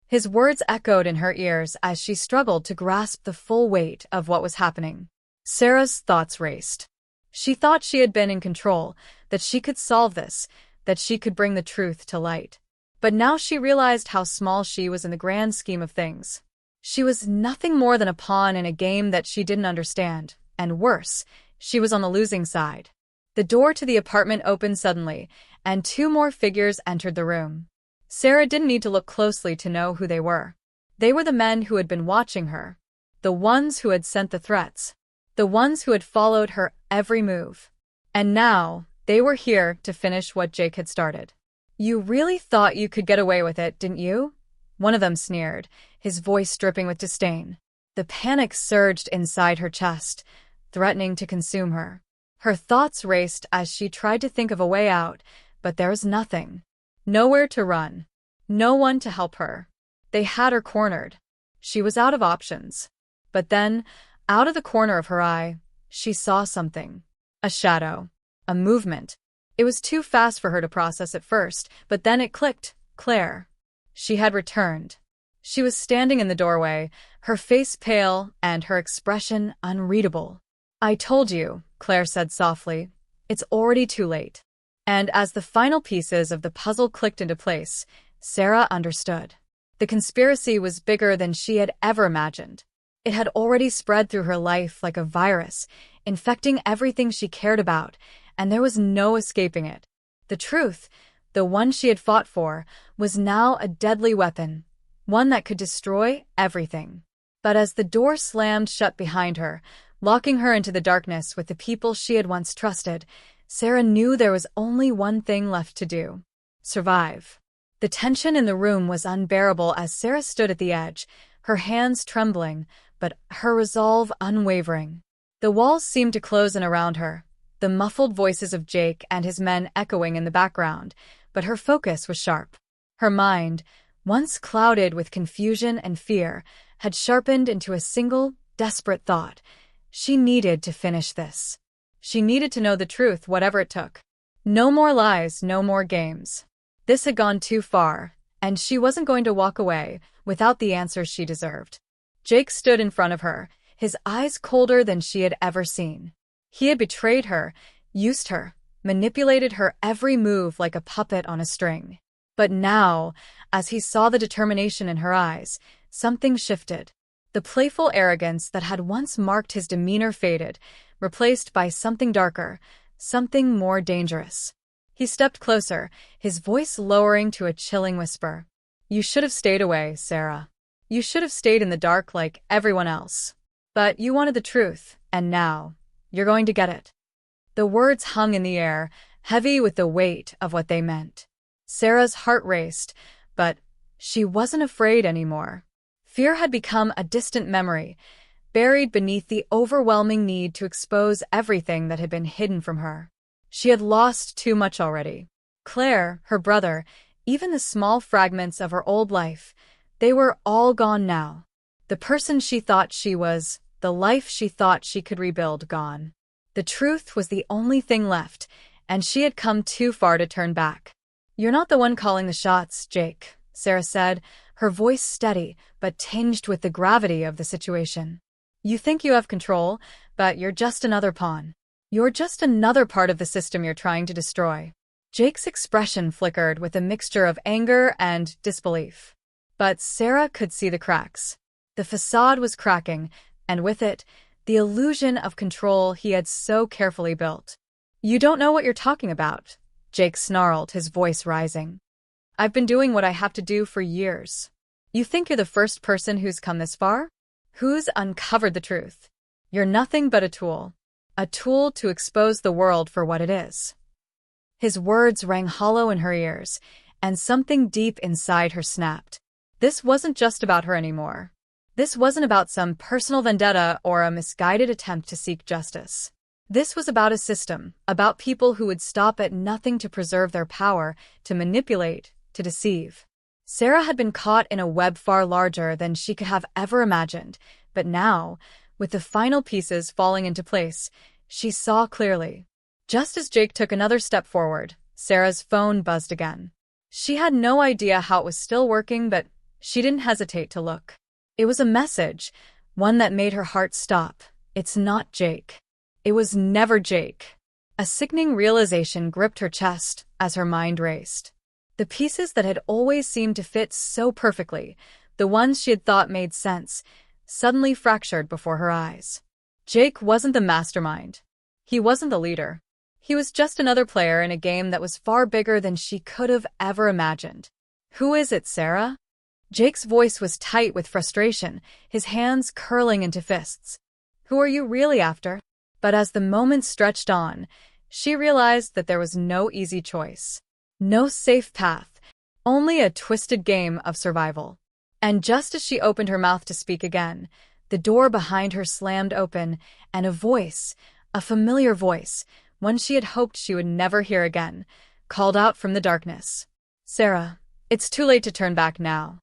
His words echoed in her ears as she struggled to grasp the full weight of what was happening. Sarah's thoughts raced. She thought she had been in control, that she could solve this, that she could bring the truth to light. But now she realized how small she was in the grand scheme of things. She was nothing more than a pawn in a game that she didn't understand, and worse, she was on the losing side. The door to the apartment opened suddenly, and two more figures entered the room. Sarah didn't need to look closely to know who they were. They were the men who had been watching her, the ones who had sent the threats, the ones who had followed her every move. And now, they were here to finish what Jake had started. You really thought you could get away with it, didn't you? One of them sneered, his voice dripping with disdain. The panic surged inside her chest, threatening to consume her. Her thoughts raced as she tried to think of a way out, but there was nothing. Nowhere to run. No one to help her. They had her cornered. She was out of options. But then, out of the corner of her eye, she saw something. A shadow. A movement. It was too fast for her to process at first, but then it clicked. Claire. She had returned. She was standing in the doorway, her face pale and her expression unreadable. I told you, Claire said softly. It's already too late. And as the final pieces of the puzzle clicked into place, Sarah understood. The conspiracy was bigger than she had ever imagined. It had already spread through her life like a virus, infecting everything she cared about, and there was no escaping it. The truth, the one she had fought for, was now a deadly weapon, one that could destroy everything. But as the door slammed shut behind her, locking her into the darkness with the people she had once trusted, Sarah knew there was only one thing left to do: survive. The tension in the room was unbearable as Sarah stood at the edge, her hands trembling, but her resolve unwavering. The walls seemed to close in around her, the muffled voices of Jake and his men echoing in the background, but her focus was sharp. Her mind, once clouded with confusion and fear, had sharpened into a single, desperate thought. She needed to finish this. She needed to know the truth, whatever it took. No more lies, no more games. This had gone too far, and she wasn't going to walk away without the answers she deserved. Jake stood in front of her, his eyes colder than she had ever seen. He had betrayed her, used her, manipulated her every move like a puppet on a string. But now, as he saw the determination in her eyes, something shifted. The playful arrogance that had once marked his demeanor faded, replaced by something darker, something more dangerous. He stepped closer, his voice lowering to a chilling whisper. "You should have stayed away, Sarah. You should have stayed in the dark like everyone else. But you wanted the truth, and now, you're going to get it." The words hung in the air, heavy with the weight of what they meant. Sarah's heart raced, but she wasn't afraid anymore. Fear had become a distant memory, buried beneath the overwhelming need to expose everything that had been hidden from her. She had lost too much already. Claire, her brother, even the small fragments of her old life, they were all gone now. The person she thought she was, the life she thought she could rebuild, gone. The truth was the only thing left, and she had come too far to turn back. "You're not the one calling the shots, Jake," Sarah said, her voice steady but tinged with the gravity of the situation. "You think you have control, but you're just another pawn. You're just another part of the system you're trying to destroy." Jake's expression flickered with a mixture of anger and disbelief. But Sarah could see the cracks. The facade was cracking, and with it, the illusion of control he had so carefully built. "You don't know what you're talking about," Jake snarled, his voice rising. "I've been doing what I have to do for years. You think you're the first person who's come this far? Who's uncovered the truth? You're nothing but a tool to expose the world for what it is." His words rang hollow in her ears, and something deep inside her snapped. This wasn't just about her anymore. This wasn't about some personal vendetta or a misguided attempt to seek justice. This was about a system, about people who would stop at nothing to preserve their power, to manipulate, to deceive. Sarah had been caught in a web far larger than she could have ever imagined, but now, with the final pieces falling into place, she saw clearly. Just as Jake took another step forward, Sarah's phone buzzed again. She had no idea how it was still working, but she didn't hesitate to look. It was a message, one that made her heart stop. It's not Jake. It was never Jake. A sickening realization gripped her chest as her mind raced. The pieces that had always seemed to fit so perfectly, the ones she had thought made sense, suddenly fractured before her eyes. Jake wasn't the mastermind. He wasn't the leader. He was just another player in a game that was far bigger than she could have ever imagined. "Who is it, Sarah?" Jake's voice was tight with frustration, his hands curling into fists. "Who are you really after?" But as the moments stretched on, she realized that there was no easy choice. No safe path, only a twisted game of survival. And just as she opened her mouth to speak again, the door behind her slammed open, and a voice, a familiar voice, one she had hoped she would never hear again, called out from the darkness. "Sarah, it's too late to turn back now."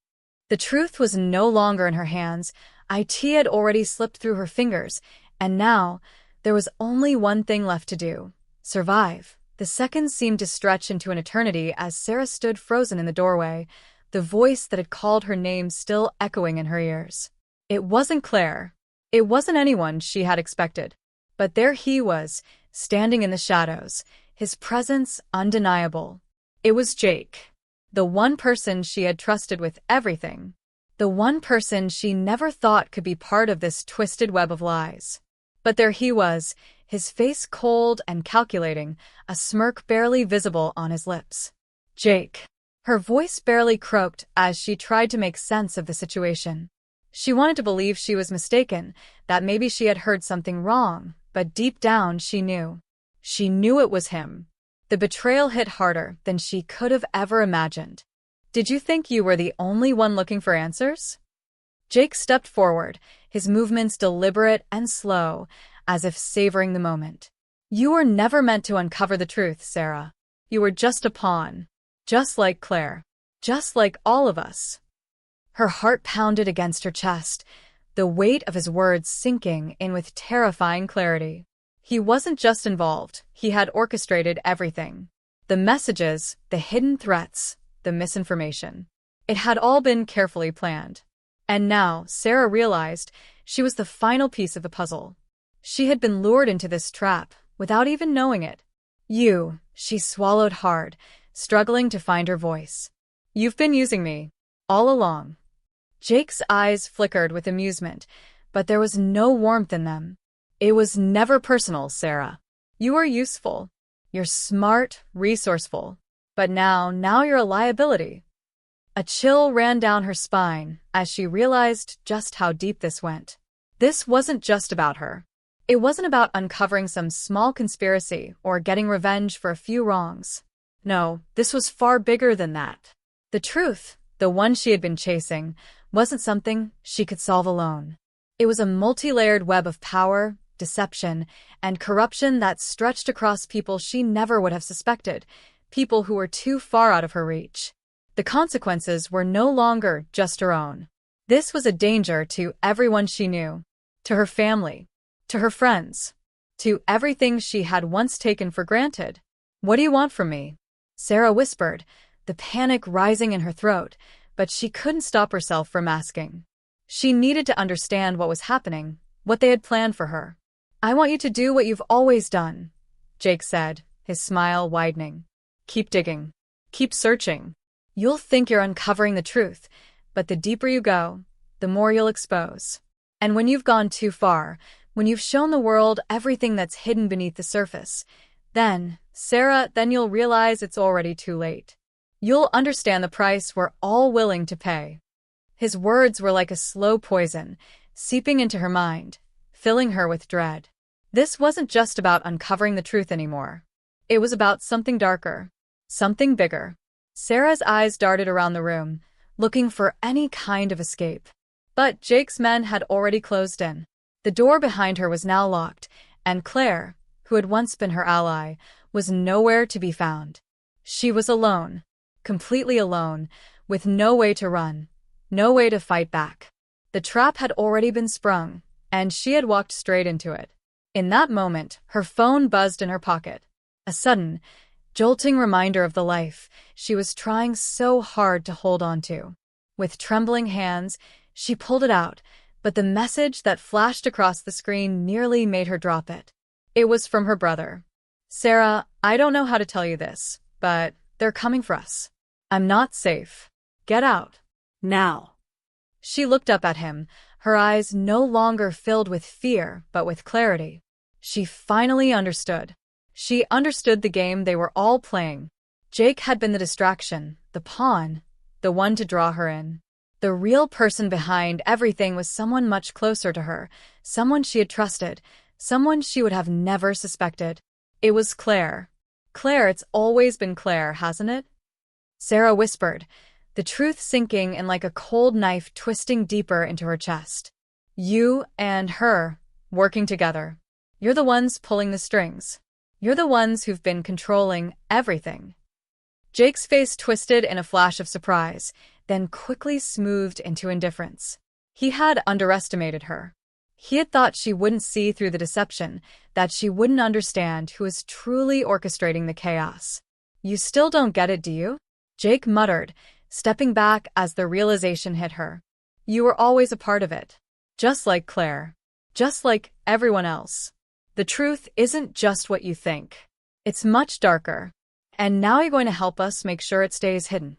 The truth was no longer in her hands. It had already slipped through her fingers, and now there was only one thing left to do: survive. The seconds seemed to stretch into an eternity as Sarah stood frozen in the doorway, the voice that had called her name still echoing in her ears. It wasn't Claire. It wasn't anyone she had expected. But there he was, standing in the shadows, his presence undeniable. It was Jake. The one person she had trusted with everything. The one person she never thought could be part of this twisted web of lies. But there he was, his face cold and calculating, a smirk barely visible on his lips. "Jake." Her voice barely croaked as she tried to make sense of the situation. She wanted to believe she was mistaken, that maybe she had heard something wrong, but deep down she knew. She knew it was him. The betrayal hit harder than she could have ever imagined. "Did you think you were the only one looking for answers?" Jake stepped forward, his movements deliberate and slow, as if savoring the moment. "You were never meant to uncover the truth, Sarah. You were just a pawn. Just like Claire. Just like all of us." Her heart pounded against her chest, the weight of his words sinking in with terrifying clarity. He wasn't just involved, he had orchestrated everything. The messages, the hidden threats, the misinformation. It had all been carefully planned. And now, Sarah realized, she was the final piece of the puzzle. She had been lured into this trap, without even knowing it. She swallowed hard, struggling to find her voice. You've been using me. All along. Jake's eyes flickered with amusement, but there was no warmth in them. It was never personal, Sarah. You are useful. You're smart, resourceful. But now you're a liability. A chill ran down her spine as she realized just how deep this went. This wasn't just about her. It wasn't about uncovering some small conspiracy or getting revenge for a few wrongs. No, this was far bigger than that. The truth, the one she had been chasing, wasn't something she could solve alone. It was a multi-layered web of power, deception, and corruption that stretched across people she never would have suspected, people who were too far out of her reach. The consequences were no longer just her own. This was a danger to everyone she knew, to her family, to her friends, to everything she had once taken for granted. "What do you want from me?" Sarah whispered, the panic rising in her throat, but she couldn't stop herself from asking. She needed to understand what was happening, what they had planned for her. "I want you to do what you've always done," Jake said, his smile widening. "Keep digging. Keep searching. You'll think you're uncovering the truth, but the deeper you go, the more you'll expose. And when you've gone too far, when you've shown the world everything that's hidden beneath the surface, then, Sarah, then you'll realize it's already too late. You'll understand the price we're all willing to pay." His words were like a slow poison, seeping into her mind, filling her with dread. This wasn't just about uncovering the truth anymore. It was about something darker, something bigger. Sarah's eyes darted around the room, looking for any kind of escape. But Jake's men had already closed in. The door behind her was now locked, and Claire, who had once been her ally, was nowhere to be found. She was alone, completely alone, with no way to run, no way to fight back. The trap had already been sprung, and she had walked straight into it. In that moment, her phone buzzed in her pocket. A sudden, jolting reminder of the life she was trying so hard to hold on to. With trembling hands, she pulled it out, but the message that flashed across the screen nearly made her drop it. It was from her brother. "Sarah, I don't know how to tell you this, but they're coming for us. I'm not safe. Get out. Now." She looked up at him, her eyes no longer filled with fear but with clarity. She finally understood. She understood the game they were all playing. Jake had been the distraction, the pawn, the one to draw her in. The real person behind everything was someone much closer to her, someone she had trusted, someone she would have never suspected. It was Claire. "Claire, it's always been Claire, hasn't it?" Sarah whispered, the truth sinking in like a cold knife twisting deeper into her chest. "You and her, working together. You're the ones pulling the strings. You're the ones who've been controlling everything." Jake's face twisted in a flash of surprise, then quickly smoothed into indifference. He had underestimated her. He had thought she wouldn't see through the deception, that she wouldn't understand who was truly orchestrating the chaos. "You still don't get it, do you?" Jake muttered, stepping back as the realization hit her. "You were always a part of it. Just like Claire. Just like everyone else. The truth isn't just what you think. It's much darker. And now you're going to help us make sure it stays hidden."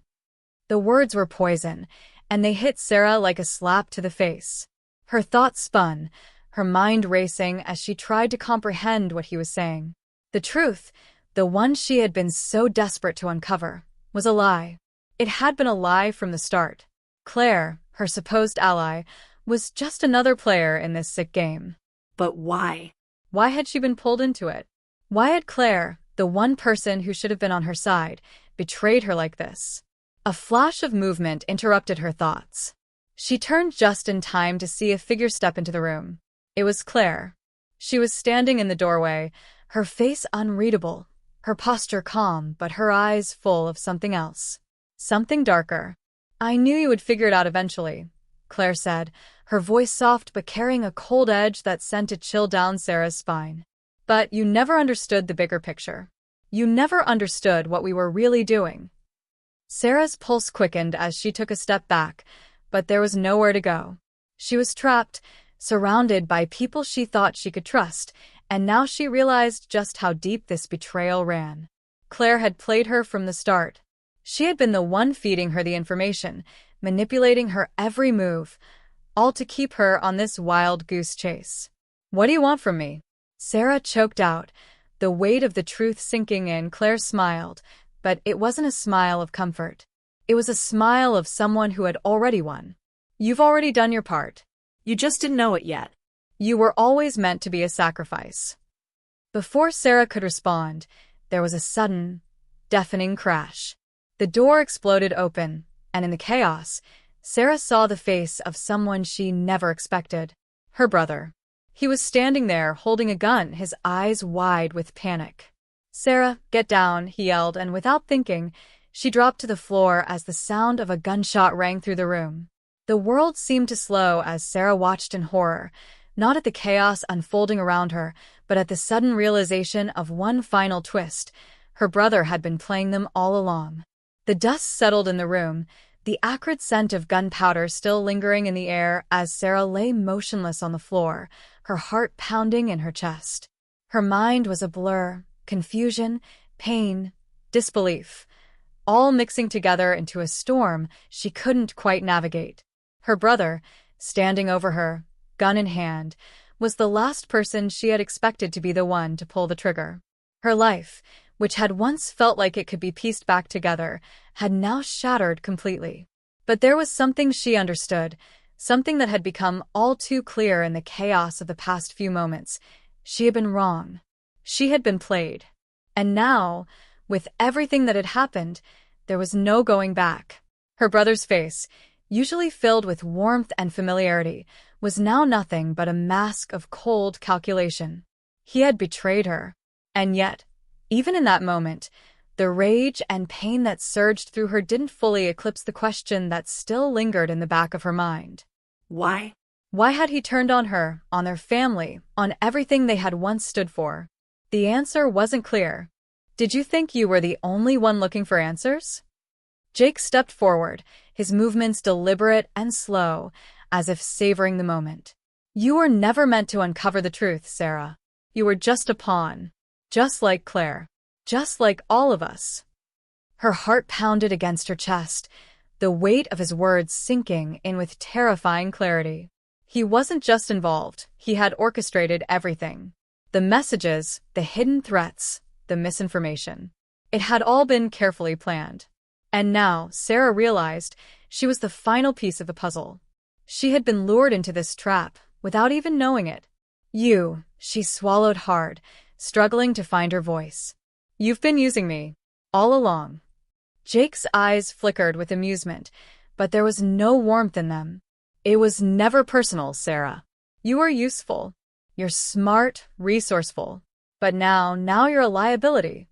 The words were poison, and they hit Sarah like a slap to the face. Her thoughts spun, her mind racing as she tried to comprehend what he was saying. The truth, the one she had been so desperate to uncover, was a lie. It had been a lie from the start. Claire, her supposed ally, was just another player in this sick game. But why? Why had she been pulled into it? Why had Claire, the one person who should have been on her side, betrayed her like this? A flash of movement interrupted her thoughts. She turned just in time to see a figure step into the room. It was Claire. She was standing in the doorway, her face unreadable, her posture calm, but her eyes full of something else. Something darker. "I knew you would figure it out eventually," Claire said, her voice soft but carrying a cold edge that sent a chill down Sarah's spine. "But you never understood the bigger picture. You never understood what we were really doing." Sarah's pulse quickened as she took a step back, but there was nowhere to go. She was trapped, surrounded by people she thought she could trust, and now she realized just how deep this betrayal ran. Claire had played her from the start. She had been the one feeding her the information, manipulating her every move, all to keep her on this wild goose chase. "What do you want from me?" Sarah choked out, the weight of the truth sinking in. Claire smiled, but it wasn't a smile of comfort. It was a smile of someone who had already won. "You've already done your part. You just didn't know it yet." You were always meant to be a sacrifice." Before Sarah could respond, there was a sudden, deafening crash. The door exploded open, and in the chaos, Sarah saw the face of someone she never expected. Her brother. He was standing there holding a gun, his eyes wide with panic. "Sarah, get down," he yelled, and without thinking, she dropped to the floor as the sound of a gunshot rang through the room. The world seemed to slow as Sarah watched in horror, not at the chaos unfolding around her, but at the sudden realization of one final twist. Her brother had been playing them all along. The dust settled in the room, the acrid scent of gunpowder still lingering in the air as Sarah lay motionless on the floor, her heart pounding in her chest. Her mind was a blur, confusion, pain, disbelief, all mixing together into a storm she couldn't quite navigate. Her brother, standing over her, gun in hand, was the last person she had expected to be the one to pull the trigger. Her life, which had once felt like it could be pieced back together, had now shattered completely. But there was something she understood, something that had become all too clear in the chaos of the past few moments. She had been wrong. She had been played. And now, with everything that had happened, there was no going back. Her brother's face, usually filled with warmth and familiarity, was now nothing but a mask of cold calculation. He had betrayed her. And yet, even in that moment, the rage and pain that surged through her didn't fully eclipse the question that still lingered in the back of her mind. Why? Why had he turned on her, on their family, on everything they had once stood for? The answer wasn't clear. "Did you think you were the only one looking for answers?" Jake stepped forward, his movements deliberate and slow, as if savoring the moment. "You were never meant to uncover the truth, Sarah. You were just a pawn. Just like Claire. Just like all of us." Her heart pounded against her chest, the weight of his words sinking in with terrifying clarity. He wasn't just involved, he had orchestrated everything. The messages, the hidden threats, the misinformation. It had all been carefully planned. And now, Sarah realized, she was the final piece of the puzzle. She had been lured into this trap, without even knowing it. She swallowed hard, struggling to find her voice. "You've been using me. All along." Jake's eyes flickered with amusement, but there was no warmth in them. "It was never personal, Sarah. You are useful. You're smart, resourceful. But now you're a liability."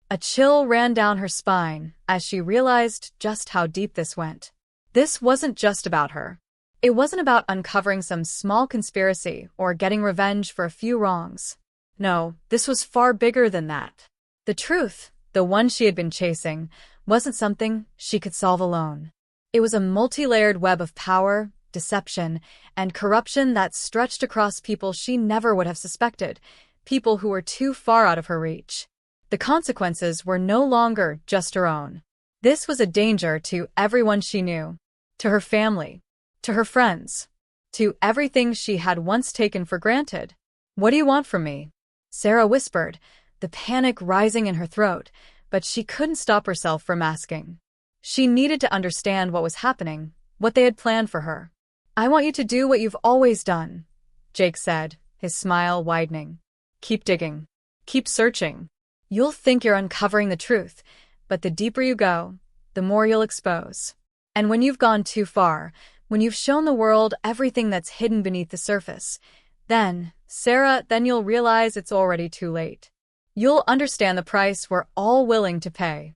A chill ran down her spine as she realized just how deep this went. This wasn't just about her. It wasn't about uncovering some small conspiracy or getting revenge for a few wrongs. No, this was far bigger than that. The truth, the one she had been chasing, wasn't something she could solve alone. It was a multi-layered web of power, deception, and corruption that stretched across people she never would have suspected, people who were too far out of her reach. The consequences were no longer just her own. This was a danger to everyone she knew, to her family, to her friends, to everything she had once taken for granted. "What do you want from me?" Sarah whispered, the panic rising in her throat, but she couldn't stop herself from asking. She needed to understand what was happening, what they had planned for her. "I want you to do what you've always done," Jake said, his smile widening. "Keep digging. Keep searching. You'll think you're uncovering the truth, but the deeper you go, the more you'll expose. And when you've gone too far, when you've shown the world everything that's hidden beneath the surface, then, Sarah, then you'll realize it's already too late. You'll understand the price we're all willing to pay."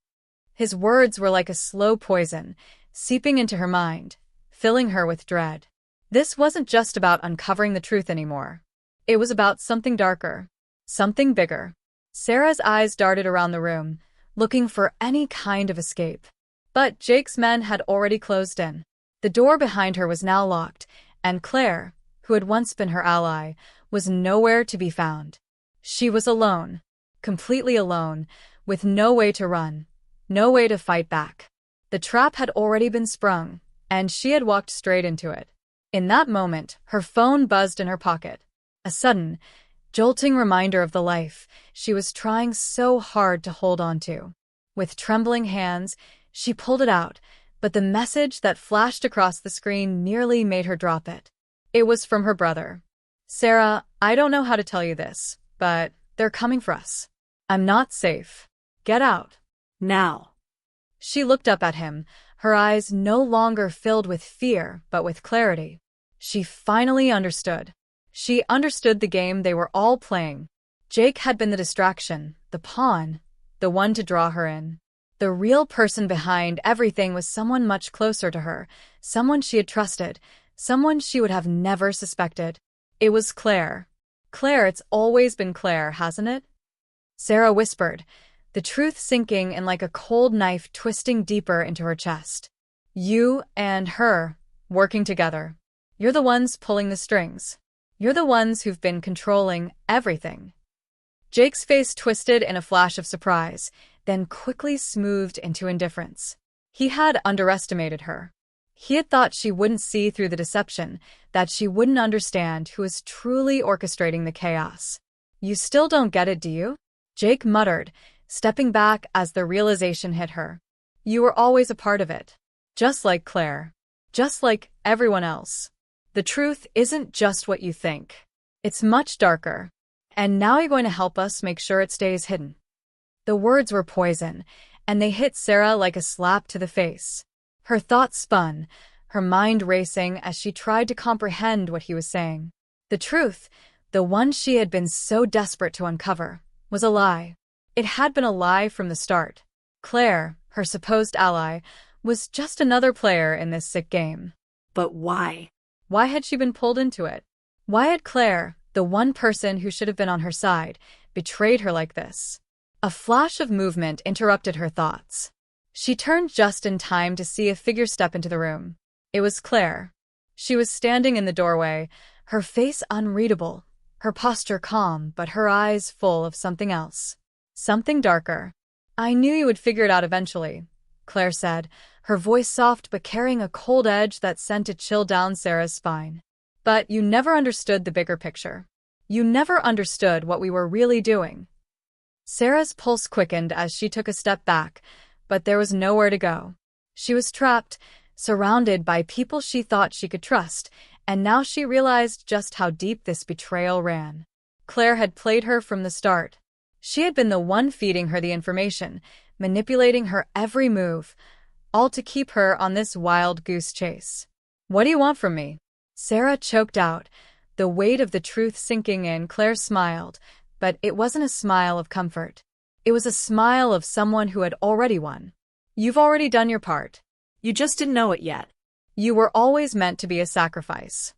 His words were like a slow poison, seeping into her mind, filling her with dread. This wasn't just about uncovering the truth anymore. It was about something darker, something bigger. Sarah's eyes darted around the room, looking for any kind of escape. But Jake's men had already closed in. The door behind her was now locked, and Claire, who had once been her ally, was nowhere to be found. She was alone, completely alone, with no way to run, No way to fight back. The trap had already been sprung, and she had walked straight into it. In that moment, her phone buzzed in her pocket. A sudden, jolting reminder of the life she was trying so hard to hold on to. With trembling hands, she pulled it out, but the message that flashed across the screen nearly made her drop it. It was from her brother. "Sarah, I don't know how to tell you this, but they're coming for us. I'm not safe. Get out. Now." She looked up at him, her eyes no longer filled with fear, but with clarity. She finally understood. She understood the game they were all playing. Jake had been the distraction, the pawn, the one to draw her in. The real person behind everything was someone much closer to her, someone she had trusted, someone she would have never suspected. It was Claire. Claire, it's always been Claire, hasn't it? Sarah whispered, the truth sinking in like a cold knife twisting deeper into her chest. You and her, working together. You're the ones pulling the strings. You're the ones who've been controlling everything. Jake's face twisted in a flash of surprise, then quickly smoothed into indifference. He had underestimated her. He had thought she wouldn't see through the deception, that she wouldn't understand who was truly orchestrating the chaos. You still don't get it, do you? Jake muttered, stepping back as the realization hit her. You were always a part of it. Just like Claire. Just like everyone else. The truth isn't just what you think. It's much darker. And now you're going to help us make sure it stays hidden. The words were poison, and they hit Sarah like a slap to the face. Her thoughts spun, her mind racing as she tried to comprehend what he was saying. The truth, the one she had been so desperate to uncover, was a lie. It had been a lie from the start. Claire, her supposed ally, was just another player in this sick game. But why? Why had she been pulled into it? Why had Claire, the one person who should have been on her side, betrayed her like this? A flash of movement interrupted her thoughts. She turned just in time to see a figure step into the room. It was Claire. She was standing in the doorway, her face unreadable, her posture calm, but her eyes full of something else. Something darker. I knew you would figure it out eventually, Claire said, her voice soft but carrying a cold edge that sent a chill down Sarah's spine. But you never understood the bigger picture. You never understood what we were really doing. Sarah's pulse quickened as she took a step back, but there was nowhere to go. She was trapped, surrounded by people she thought she could trust, and now she realized just how deep this betrayal ran. Claire had played her from the start. She had been the one feeding her the information, manipulating her every move, all to keep her on this wild goose chase. What do you want from me? Sarah choked out, the weight of the truth sinking in. Claire smiled, but it wasn't a smile of comfort. It was a smile of someone who had already won. You've already done your part. You just didn't know it yet. You were always meant to be a sacrifice.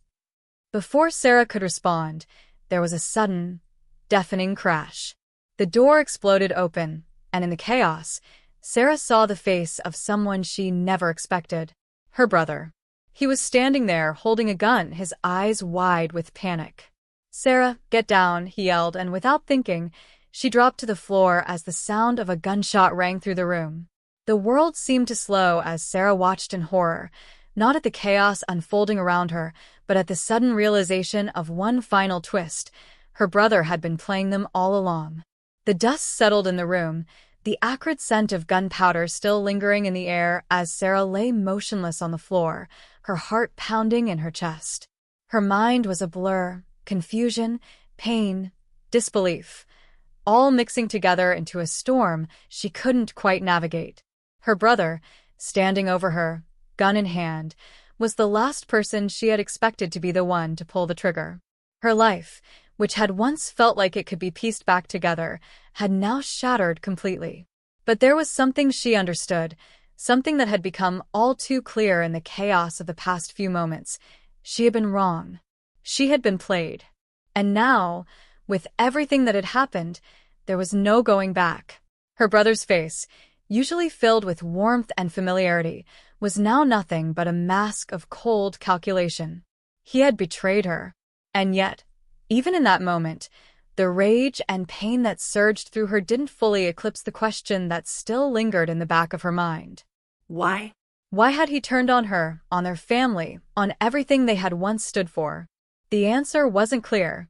Before Sarah could respond, there was a sudden, deafening crash. The door exploded open, and in the chaos, Sarah saw the face of someone she never expected. Her brother. He was standing there holding a gun, his eyes wide with panic. Sarah, get down, he yelled, and without thinking, she dropped to the floor as the sound of a gunshot rang through the room. The world seemed to slow as Sarah watched in horror, not at the chaos unfolding around her, but at the sudden realization of one final twist. Her brother had been playing them all along. The dust settled in the room, the acrid scent of gunpowder still lingering in the air as Sarah lay motionless on the floor, her heart pounding in her chest. Her mind was a blur, confusion, pain, disbelief, all mixing together into a storm she couldn't quite navigate. Her brother, standing over her, gun in hand, was the last person she had expected to be the one to pull the trigger. Her life, which had once felt like it could be pieced back together, had now shattered completely. But there was something she understood, something that had become all too clear in the chaos of the past few moments. She had been wrong. She had been played. And now, with everything that had happened, there was no going back. Her brother's face, usually filled with warmth and familiarity, was now nothing but a mask of cold calculation. He had betrayed her. And yet, even in that moment, The rage and pain that surged through her didn't fully eclipse the question that still lingered in the back of her mind. Why? Why had he turned on her, on their family, on everything they had once stood for? The answer wasn't clear,